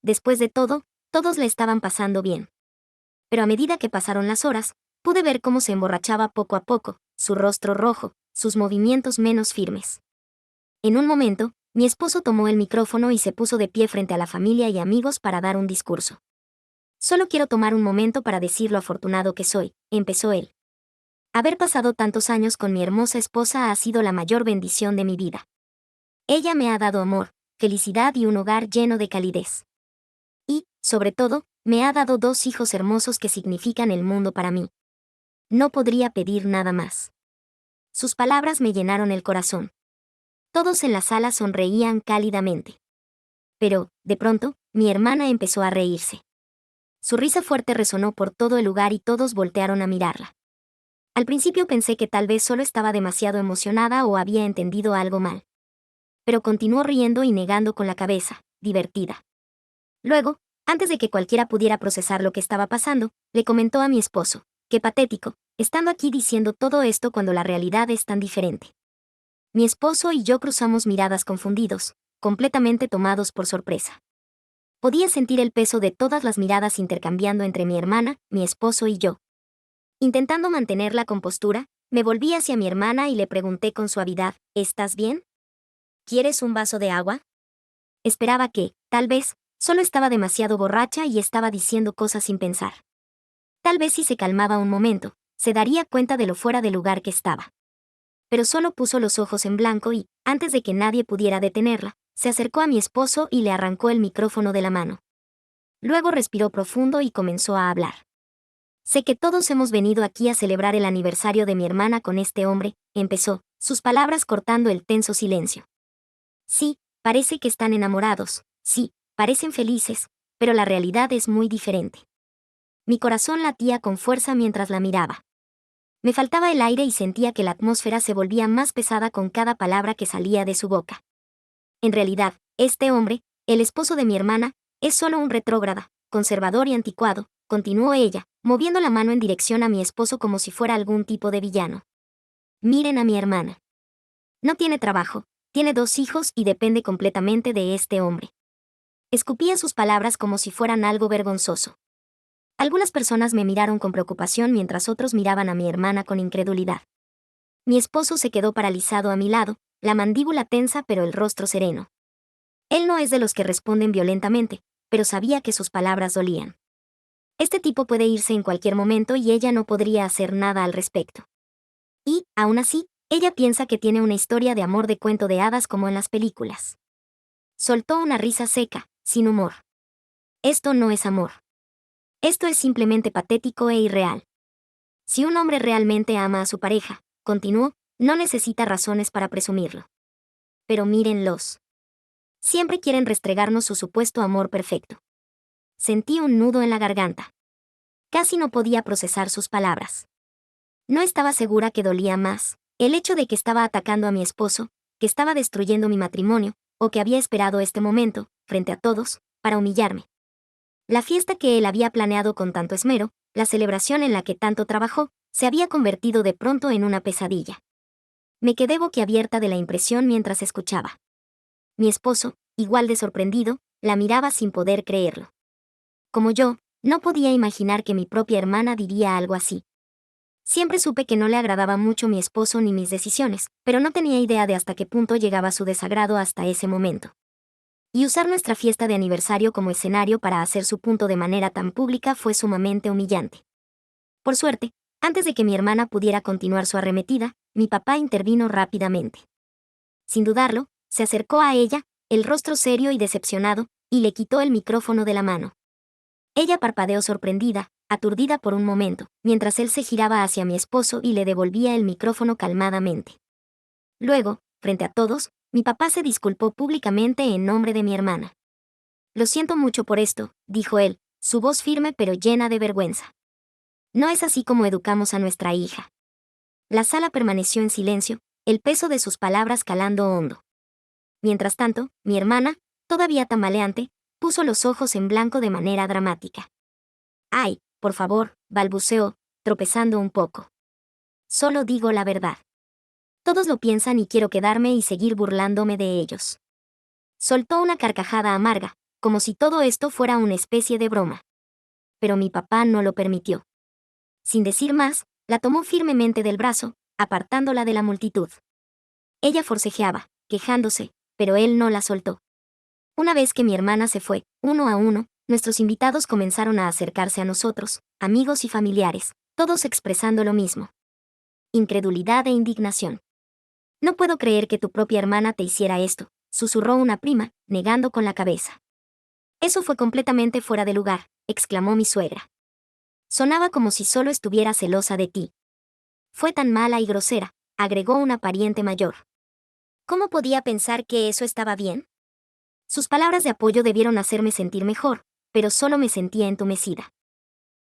Después de todo, todos le estaban pasando bien. Pero a medida que pasaron las horas, pude ver cómo se emborrachaba poco a poco, su rostro rojo, sus movimientos menos firmes. En un momento, mi esposo tomó el micrófono y se puso de pie frente a la familia y amigos para dar un discurso. Solo quiero tomar un momento para decir lo afortunado que soy, empezó él. Haber pasado tantos años con mi hermosa esposa ha sido la mayor bendición de mi vida. Ella me ha dado amor, felicidad y un hogar lleno de calidez. Y, sobre todo, me ha dado 2 hijos hermosos que significan el mundo para mí. No podría pedir nada más. Sus palabras me llenaron el corazón. Todos en la sala sonreían cálidamente. Pero, de pronto, mi hermana empezó a reírse. Su risa fuerte resonó por todo el lugar y todos voltearon a mirarla. Al principio pensé que tal vez solo estaba demasiado emocionada o había entendido algo mal. Pero continuó riendo y negando con la cabeza, divertida. Luego, antes de que cualquiera pudiera procesar lo que estaba pasando, le comentó a mi esposo: «Qué patético, estando aquí diciendo todo esto cuando la realidad es tan diferente». Mi esposo y yo cruzamos miradas confundidos, completamente tomados por sorpresa. Podía sentir el peso de todas las miradas intercambiando entre mi hermana, mi esposo y yo. Intentando mantener la compostura, me volví hacia mi hermana y le pregunté con suavidad: «¿Estás bien? ¿Quieres un vaso de agua?». Esperaba que, tal vez, solo estaba demasiado borracha y estaba diciendo cosas sin pensar. Tal vez si se calmaba un momento, se daría cuenta de lo fuera de lugar que estaba. Pero solo puso los ojos en blanco y, antes de que nadie pudiera detenerla, se acercó a mi esposo y le arrancó el micrófono de la mano. Luego respiró profundo y comenzó a hablar. «Sé que todos hemos venido aquí a celebrar el aniversario de mi hermana con este hombre», empezó, sus palabras cortando el tenso silencio. «Sí, parece que están enamorados, sí, parecen felices, pero la realidad es muy diferente». Mi corazón latía con fuerza mientras la miraba. Me faltaba el aire y sentía que la atmósfera se volvía más pesada con cada palabra que salía de su boca. En realidad, este hombre, el esposo de mi hermana, es solo un retrógrada, conservador y anticuado, continuó ella, moviendo la mano en dirección a mi esposo como si fuera algún tipo de villano. «Miren a mi hermana. No tiene trabajo, tiene 2 hijos y depende completamente de este hombre». Escupía sus palabras como si fueran algo vergonzoso. Algunas personas me miraron con preocupación mientras otros miraban a mi hermana con incredulidad. Mi esposo se quedó paralizado a mi lado, la mandíbula tensa pero el rostro sereno. Él no es de los que responden violentamente, pero sabía que sus palabras dolían. Este tipo puede irse en cualquier momento y ella no podría hacer nada al respecto. Y, aún así, ella piensa que tiene una historia de amor de cuento de hadas como en las películas. Soltó una risa seca, sin humor. «Esto no es amor. Esto es simplemente patético e irreal. Si un hombre realmente ama a su pareja», continuó, «no necesita razones para presumirlo. Pero mírenlos. Siempre quieren restregarnos su supuesto amor perfecto». Sentí un nudo en la garganta. Casi no podía procesar sus palabras. No estaba segura que dolía más, el hecho de que estaba atacando a mi esposo, que estaba destruyendo mi matrimonio, o que había esperado este momento, frente a todos, para humillarme. La fiesta que él había planeado con tanto esmero, la celebración en la que tanto trabajó, se había convertido de pronto en una pesadilla. Me quedé boquiabierta de la impresión mientras escuchaba. Mi esposo, igual de sorprendido, la miraba sin poder creerlo. Como yo, no podía imaginar que mi propia hermana diría algo así. Siempre supe que no le agradaba mucho mi esposo ni mis decisiones, pero no tenía idea de hasta qué punto llegaba su desagrado hasta ese momento. Y usar nuestra fiesta de aniversario como escenario para hacer su punto de manera tan pública fue sumamente humillante. Por suerte, antes de que mi hermana pudiera continuar su arremetida, mi papá intervino rápidamente. Sin dudarlo, se acercó a ella, el rostro serio y decepcionado, y le quitó el micrófono de la mano. Ella parpadeó sorprendida, aturdida por un momento, mientras él se giraba hacia mi esposo y le devolvía el micrófono calmadamente. Luego, frente a todos, mi papá se disculpó públicamente en nombre de mi hermana. Lo siento mucho por esto, dijo él, su voz firme pero llena de vergüenza. No es así como educamos a nuestra hija. La sala permaneció en silencio, el peso de sus palabras calando hondo. Mientras tanto, mi hermana, todavía tambaleante, puso los ojos en blanco de manera dramática. «Ay, por favor», balbuceó, tropezando un poco. «Solo digo la verdad. Todos lo piensan y quiero quedarme y seguir burlándome de ellos». Soltó una carcajada amarga, como si todo esto fuera una especie de broma. Pero mi papá no lo permitió. Sin decir más, la tomó firmemente del brazo, apartándola de la multitud. Ella forcejeaba, quejándose, pero él no la soltó. Una vez que mi hermana se fue, uno a uno, nuestros invitados comenzaron a acercarse a nosotros, amigos y familiares, todos expresando lo mismo. Incredulidad e indignación. «No puedo creer que tu propia hermana te hiciera esto», susurró una prima, negando con la cabeza. «Eso fue completamente fuera de lugar», exclamó mi suegra. «Sonaba como si solo estuviera celosa de ti». «Fue tan mala y grosera», agregó una pariente mayor. ¿Cómo podía pensar que eso estaba bien? Sus palabras de apoyo debieron hacerme sentir mejor, pero solo me sentía entumecida.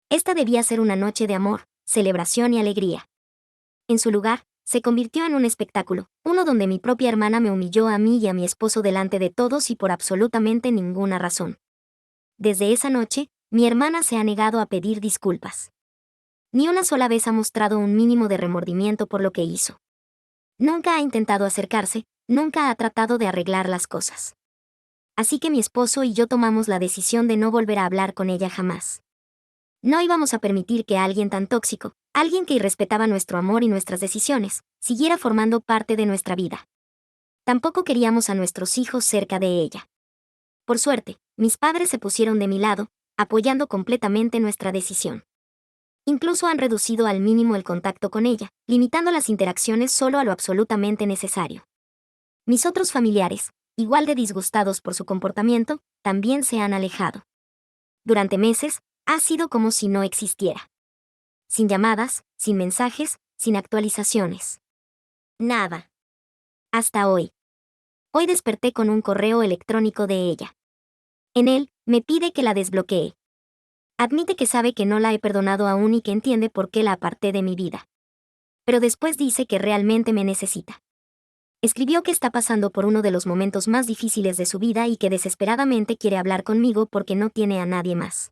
Esta debía ser una noche de amor, celebración y alegría. En su lugar, se convirtió en un espectáculo, uno donde mi propia hermana me humilló a mí y a mi esposo delante de todos y por absolutamente ninguna razón. Desde esa noche, mi hermana se ha negado a pedir disculpas. Ni una sola vez ha mostrado un mínimo de remordimiento por lo que hizo. Nunca ha intentado acercarse, nunca ha tratado de arreglar las cosas. Así que mi esposo y yo tomamos la decisión de no volver a hablar con ella jamás. No íbamos a permitir que alguien tan tóxico, alguien que irrespetaba nuestro amor y nuestras decisiones, siguiera formando parte de nuestra vida. Tampoco queríamos a nuestros hijos cerca de ella. Por suerte, mis padres se pusieron de mi lado, apoyando completamente nuestra decisión. Incluso han reducido al mínimo el contacto con ella, limitando las interacciones solo a lo absolutamente necesario. Mis otros familiares, igual de disgustados por su comportamiento, también se han alejado. Durante meses, ha sido como si no existiera. Sin llamadas, sin mensajes, sin actualizaciones. Nada. Hasta hoy. Hoy desperté con un correo electrónico de ella. En él, me pide que la desbloquee. Admite que sabe que no la he perdonado aún y que entiende por qué la aparté de mi vida. Pero después dice que realmente me necesita. Escribió que está pasando por uno de los momentos más difíciles de su vida y que desesperadamente quiere hablar conmigo porque no tiene a nadie más.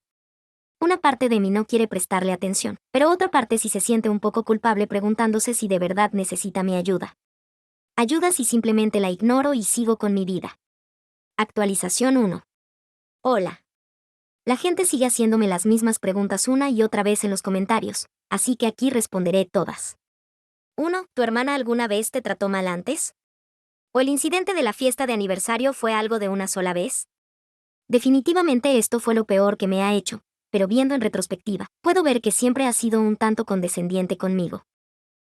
Una parte de mí no quiere prestarle atención, pero otra parte sí se siente un poco culpable preguntándose si de verdad necesita mi ayuda. Ayuda si simplemente la ignoro y sigo con mi vida. Actualización 1. Hola. La gente sigue haciéndome las mismas preguntas una y otra vez en los comentarios, así que aquí responderé todas. 1. ¿Tu hermana alguna vez te trató mal antes? ¿O el incidente de la fiesta de aniversario fue algo de una sola vez? Definitivamente esto fue lo peor que me ha hecho, pero viendo en retrospectiva, puedo ver que siempre ha sido un tanto condescendiente conmigo.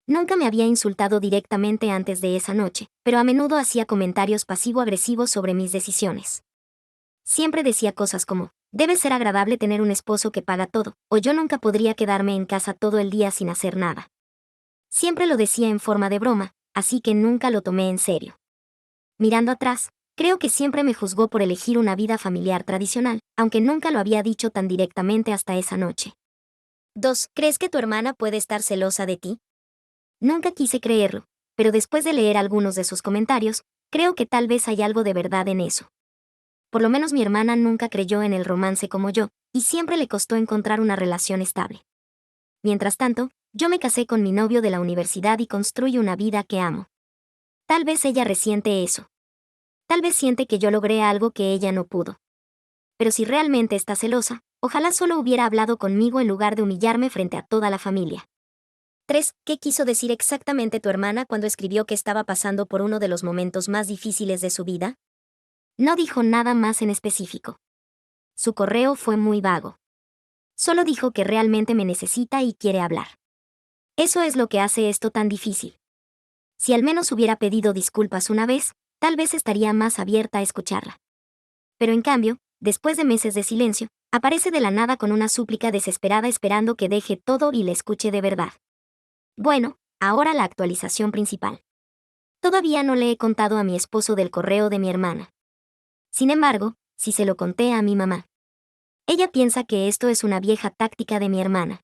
Nunca me había insultado directamente antes de esa noche, pero a menudo hacía comentarios pasivo-agresivos sobre mis decisiones. Siempre decía cosas como, debe ser agradable tener un esposo que paga todo, o yo nunca podría quedarme en casa todo el día sin hacer nada. Siempre lo decía en forma de broma, así que nunca lo tomé en serio. Mirando atrás, creo que siempre me juzgó por elegir una vida familiar tradicional, aunque nunca lo había dicho tan directamente hasta esa noche. 2. ¿Crees que tu hermana puede estar celosa de ti? Nunca quise creerlo, pero después de leer algunos de sus comentarios, creo que tal vez hay algo de verdad en eso. Por lo menos mi hermana nunca creyó en el romance como yo, y siempre le costó encontrar una relación estable. Mientras tanto, yo me casé con mi novio de la universidad y construí una vida que amo. Tal vez ella resiente eso. Tal vez siente que yo logré algo que ella no pudo. Pero si realmente está celosa, ojalá solo hubiera hablado conmigo en lugar de humillarme frente a toda la familia. 3. ¿Qué quiso decir exactamente tu hermana cuando escribió que estaba pasando por uno de los momentos más difíciles de su vida? No dijo nada más en específico. Su correo fue muy vago. Solo dijo que realmente me necesita y quiere hablar. Eso es lo que hace esto tan difícil. Si al menos hubiera pedido disculpas una vez, tal vez estaría más abierta a escucharla. Pero en cambio, después de meses de silencio, aparece de la nada con una súplica desesperada esperando que deje todo y le escuche de verdad. Bueno, ahora la actualización principal. Todavía no le he contado a mi esposo del correo de mi hermana. Sin embargo, sí se lo conté a mi mamá. Ella piensa que esto es una vieja táctica de mi hermana.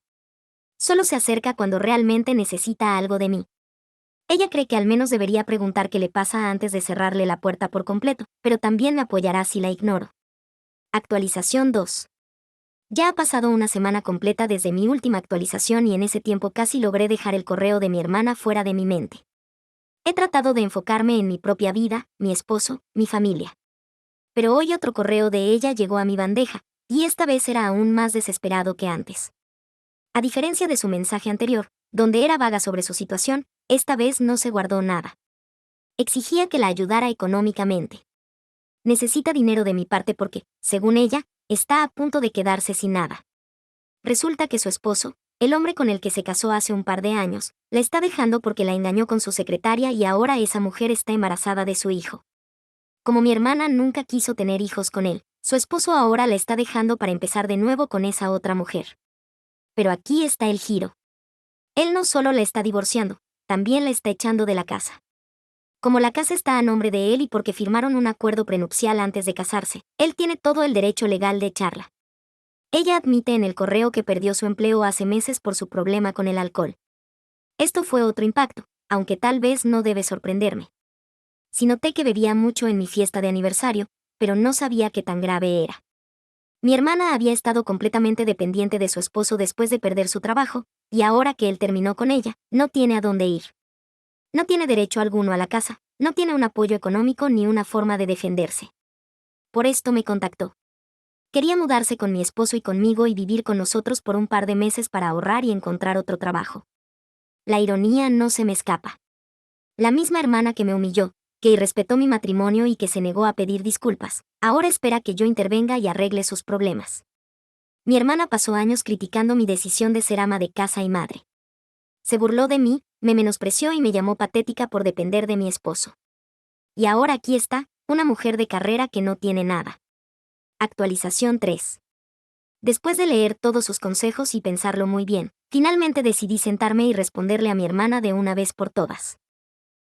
Solo se acerca cuando realmente necesita algo de mí. Ella cree que al menos debería preguntar qué le pasa antes de cerrarle la puerta por completo, pero también me apoyará si la ignoro. Actualización 2. Ya ha pasado una semana completa desde mi última actualización y en ese tiempo casi logré dejar el correo de mi hermana fuera de mi mente. He tratado de enfocarme en mi propia vida, mi esposo, mi familia. Pero hoy otro correo de ella llegó a mi bandeja, y esta vez era aún más desesperado que antes. A diferencia de su mensaje anterior, donde era vaga sobre su situación, esta vez no se guardó nada. Exigía que la ayudara económicamente. Necesita dinero de mi parte porque, según ella, está a punto de quedarse sin nada. Resulta que su esposo, el hombre con el que se casó hace un par de años, la está dejando porque la engañó con su secretaria y ahora esa mujer está embarazada de su hijo. Como mi hermana nunca quiso tener hijos con él, su esposo ahora la está dejando para empezar de nuevo con esa otra mujer. Pero aquí está el giro. Él no solo la está divorciando, también la está echando de la casa. Como la casa está a nombre de él y porque firmaron un acuerdo prenupcial antes de casarse, él tiene todo el derecho legal de echarla. Ella admite en el correo que perdió su empleo hace meses por su problema con el alcohol. Esto fue otro impacto, aunque tal vez no debe sorprenderme. Sí noté que bebía mucho en mi fiesta de aniversario, pero no sabía qué tan grave era. Mi hermana había estado completamente dependiente de su esposo después de perder su trabajo, y ahora que él terminó con ella, no tiene a dónde ir. No tiene derecho alguno a la casa, no tiene un apoyo económico ni una forma de defenderse. Por esto me contactó. Quería mudarse con mi esposo y conmigo y vivir con nosotros por un par de meses para ahorrar y encontrar otro trabajo. La ironía no se me escapa. La misma hermana que me humilló, que irrespetó mi matrimonio y que se negó a pedir disculpas, ahora espera que yo intervenga y arregle sus problemas. Mi hermana pasó años criticando mi decisión de ser ama de casa y madre. Se burló de mí, me menospreció y me llamó patética por depender de mi esposo. Y ahora aquí está, una mujer de carrera que no tiene nada. Actualización 3. Después de leer todos sus consejos y pensarlo muy bien, finalmente decidí sentarme y responderle a mi hermana de una vez por todas.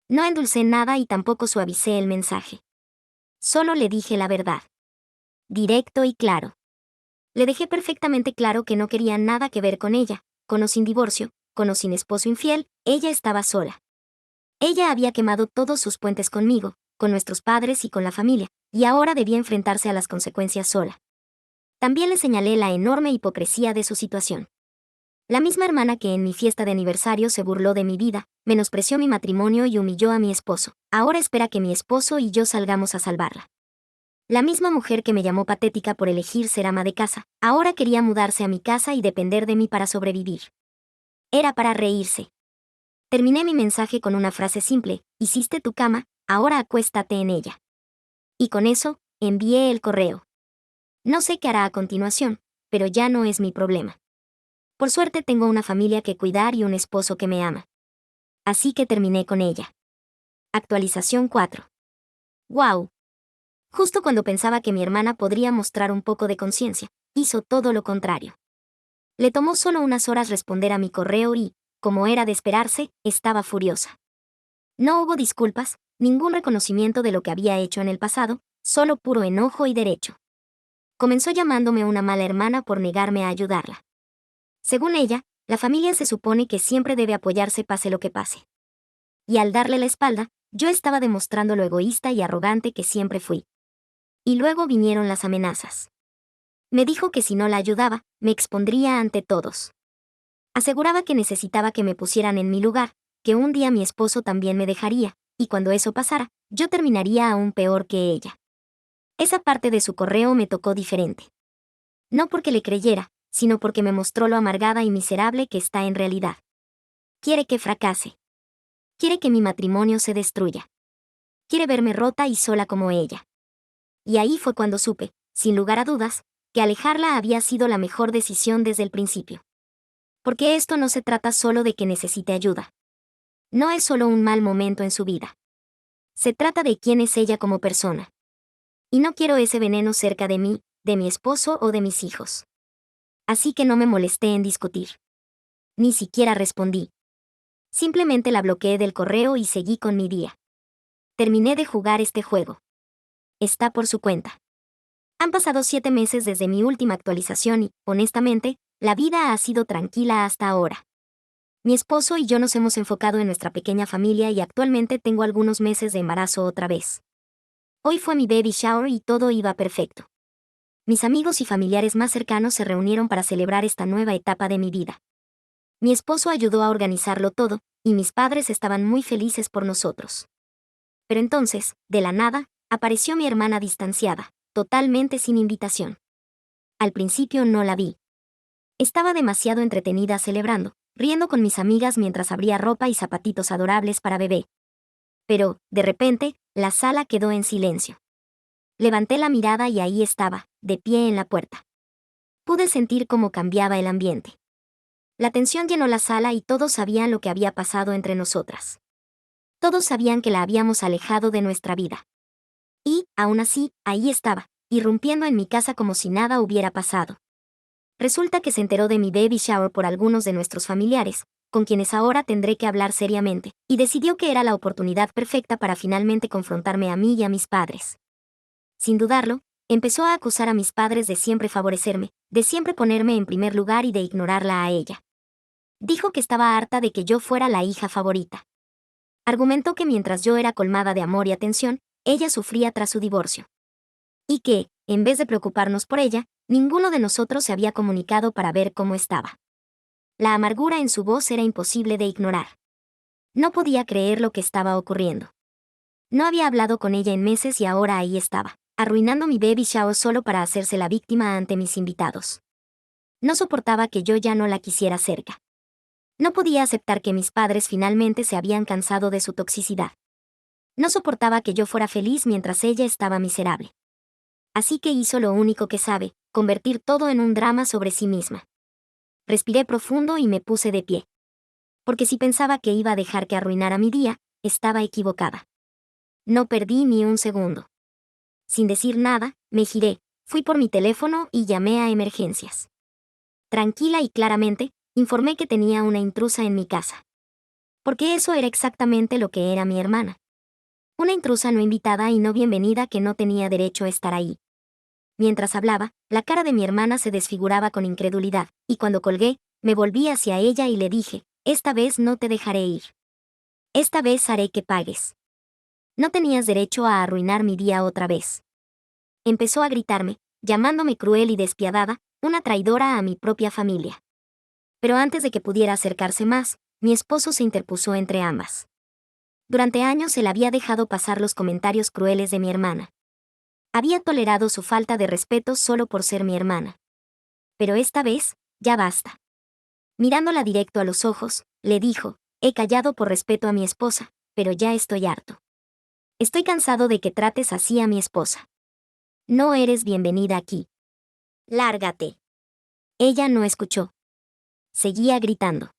No endulcé nada y tampoco suavicé el mensaje. Solo le dije la verdad. Directo y claro. Le dejé perfectamente claro que no quería nada que ver con ella, con o sin divorcio, con o sin esposo infiel, ella estaba sola. Ella había quemado todos sus puentes conmigo, con nuestros padres y con la familia, y ahora debía enfrentarse a las consecuencias sola. También le señalé la enorme hipocresía de su situación. La misma hermana que en mi fiesta de aniversario se burló de mi vida, menospreció mi matrimonio y humilló a mi esposo, ahora espera que mi esposo y yo salgamos a salvarla. La misma mujer que me llamó patética por elegir ser ama de casa, ahora quería mudarse a mi casa y depender de mí para sobrevivir. Era para reírse. Terminé mi mensaje con una frase simple: hiciste tu cama, ahora acuéstate en ella. Y con eso, envié el correo. No sé qué hará a continuación, pero ya no es mi problema. Por suerte tengo una familia que cuidar y un esposo que me ama. Así que terminé con ella. Actualización 4. ¡Wow! Justo cuando pensaba que mi hermana podría mostrar un poco de conciencia, hizo todo lo contrario. Le tomó solo unas horas responder a mi correo y, como era de esperarse, estaba furiosa. No hubo disculpas, ningún reconocimiento de lo que había hecho en el pasado, solo puro enojo y derecho. Comenzó llamándome una mala hermana por negarme a ayudarla. Según ella, la familia se supone que siempre debe apoyarse pase lo que pase. Y al darle la espalda, yo estaba demostrando lo egoísta y arrogante que siempre fui. Y luego vinieron las amenazas. Me dijo que si no la ayudaba, me expondría ante todos. Aseguraba que necesitaba que me pusieran en mi lugar, que un día mi esposo también me dejaría, y cuando eso pasara, yo terminaría aún peor que ella. Esa parte de su correo me tocó diferente. No porque le creyera, sino porque me mostró lo amargada y miserable que está en realidad. Quiere que fracase. Quiere que mi matrimonio se destruya. Quiere verme rota y sola como ella. Y ahí fue cuando supe, sin lugar a dudas, que alejarla había sido la mejor decisión desde el principio. Porque esto no se trata solo de que necesite ayuda. No es solo un mal momento en su vida. Se trata de quién es ella como persona. Y no quiero ese veneno cerca de mí, de mi esposo o de mis hijos. Así que no me molesté en discutir. Ni siquiera respondí. Simplemente la bloqueé del correo y seguí con mi día. Terminé de jugar este juego. Está por su cuenta. Han pasado 7 meses desde mi última actualización y, honestamente, la vida ha sido tranquila hasta ahora. Mi esposo y yo nos hemos enfocado en nuestra pequeña familia y actualmente tengo algunos meses de embarazo otra vez. Hoy fue mi baby shower y todo iba perfecto. Mis amigos y familiares más cercanos se reunieron para celebrar esta nueva etapa de mi vida. Mi esposo ayudó a organizarlo todo, y mis padres estaban muy felices por nosotros. Pero entonces, de la nada, apareció mi hermana distanciada, totalmente sin invitación. Al principio no la vi. Estaba demasiado entretenida celebrando, riendo con mis amigas mientras abría ropa y zapatitos adorables para bebé. Pero, de repente, la sala quedó en silencio. Levanté la mirada y ahí estaba, de pie en la puerta. Pude sentir cómo cambiaba el ambiente. La tensión llenó la sala y todos sabían lo que había pasado entre nosotras. Todos sabían que la habíamos alejado de nuestra vida. Y, aún así, ahí estaba, irrumpiendo en mi casa como si nada hubiera pasado. Resulta que se enteró de mi baby shower por algunos de nuestros familiares, con quienes ahora tendré que hablar seriamente, y decidió que era la oportunidad perfecta para finalmente confrontarme a mí y a mis padres. Sin dudarlo, empezó a acusar a mis padres de siempre favorecerme, de siempre ponerme en primer lugar y de ignorarla a ella. Dijo que estaba harta de que yo fuera la hija favorita. Argumentó que mientras yo era colmada de amor y atención, ella sufría tras su divorcio. Y que, en vez de preocuparnos por ella, ninguno de nosotros se había comunicado para ver cómo estaba. La amargura en su voz era imposible de ignorar. No podía creer lo que estaba ocurriendo. No había hablado con ella en meses y ahora ahí estaba, arruinando mi baby shower solo para hacerse la víctima ante mis invitados. No soportaba que yo ya no la quisiera cerca. No podía aceptar que mis padres finalmente se habían cansado de su toxicidad. No soportaba que yo fuera feliz mientras ella estaba miserable. Así que hizo lo único que sabe, convertir todo en un drama sobre sí misma. Respiré profundo y me puse de pie. Porque si pensaba que iba a dejar que arruinara mi día, estaba equivocada. No perdí ni un segundo. Sin decir nada, me giré, fui por mi teléfono y llamé a emergencias. Tranquila y claramente, informé que tenía una intrusa en mi casa. Porque eso era exactamente lo que era mi hermana. Una intrusa no invitada y no bienvenida que no tenía derecho a estar ahí. Mientras hablaba, la cara de mi hermana se desfiguraba con incredulidad, y cuando colgué, me volví hacia ella y le dije, esta vez no te dejaré ir. Esta vez haré que pagues. No tenías derecho a arruinar mi día otra vez. Empezó a gritarme, llamándome cruel y despiadada, una traidora a mi propia familia. Pero antes de que pudiera acercarse más, mi esposo se interpuso entre ambas. Durante años él había dejado pasar los comentarios crueles de mi hermana. Había tolerado su falta de respeto solo por ser mi hermana. Pero esta vez, ya basta. Mirándola directo a los ojos, le dijo, he callado por respeto a mi esposa, pero ya estoy harto. Estoy cansado de que trates así a mi esposa. No eres bienvenida aquí. Lárgate. Ella no escuchó. Seguía gritando.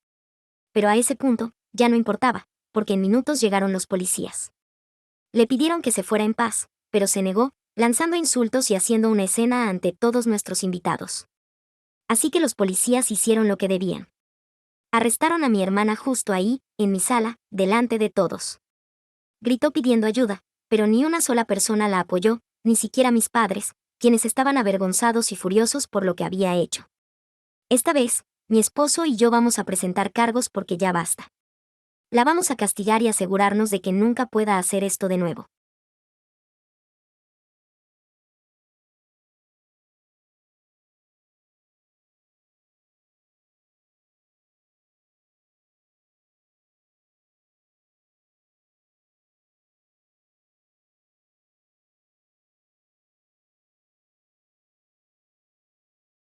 Pero a ese punto, ya no importaba, porque en minutos llegaron los policías. Le pidieron que se fuera en paz, pero se negó, lanzando insultos y haciendo una escena ante todos nuestros invitados. Así que los policías hicieron lo que debían. Arrestaron a mi hermana justo ahí, en mi sala, delante de todos. Gritó pidiendo ayuda, pero ni una sola persona la apoyó, ni siquiera mis padres, quienes estaban avergonzados y furiosos por lo que había hecho. Esta vez, mi esposo y yo vamos a presentar cargos porque ya basta. La vamos a castigar y asegurarnos de que nunca pueda hacer esto de nuevo.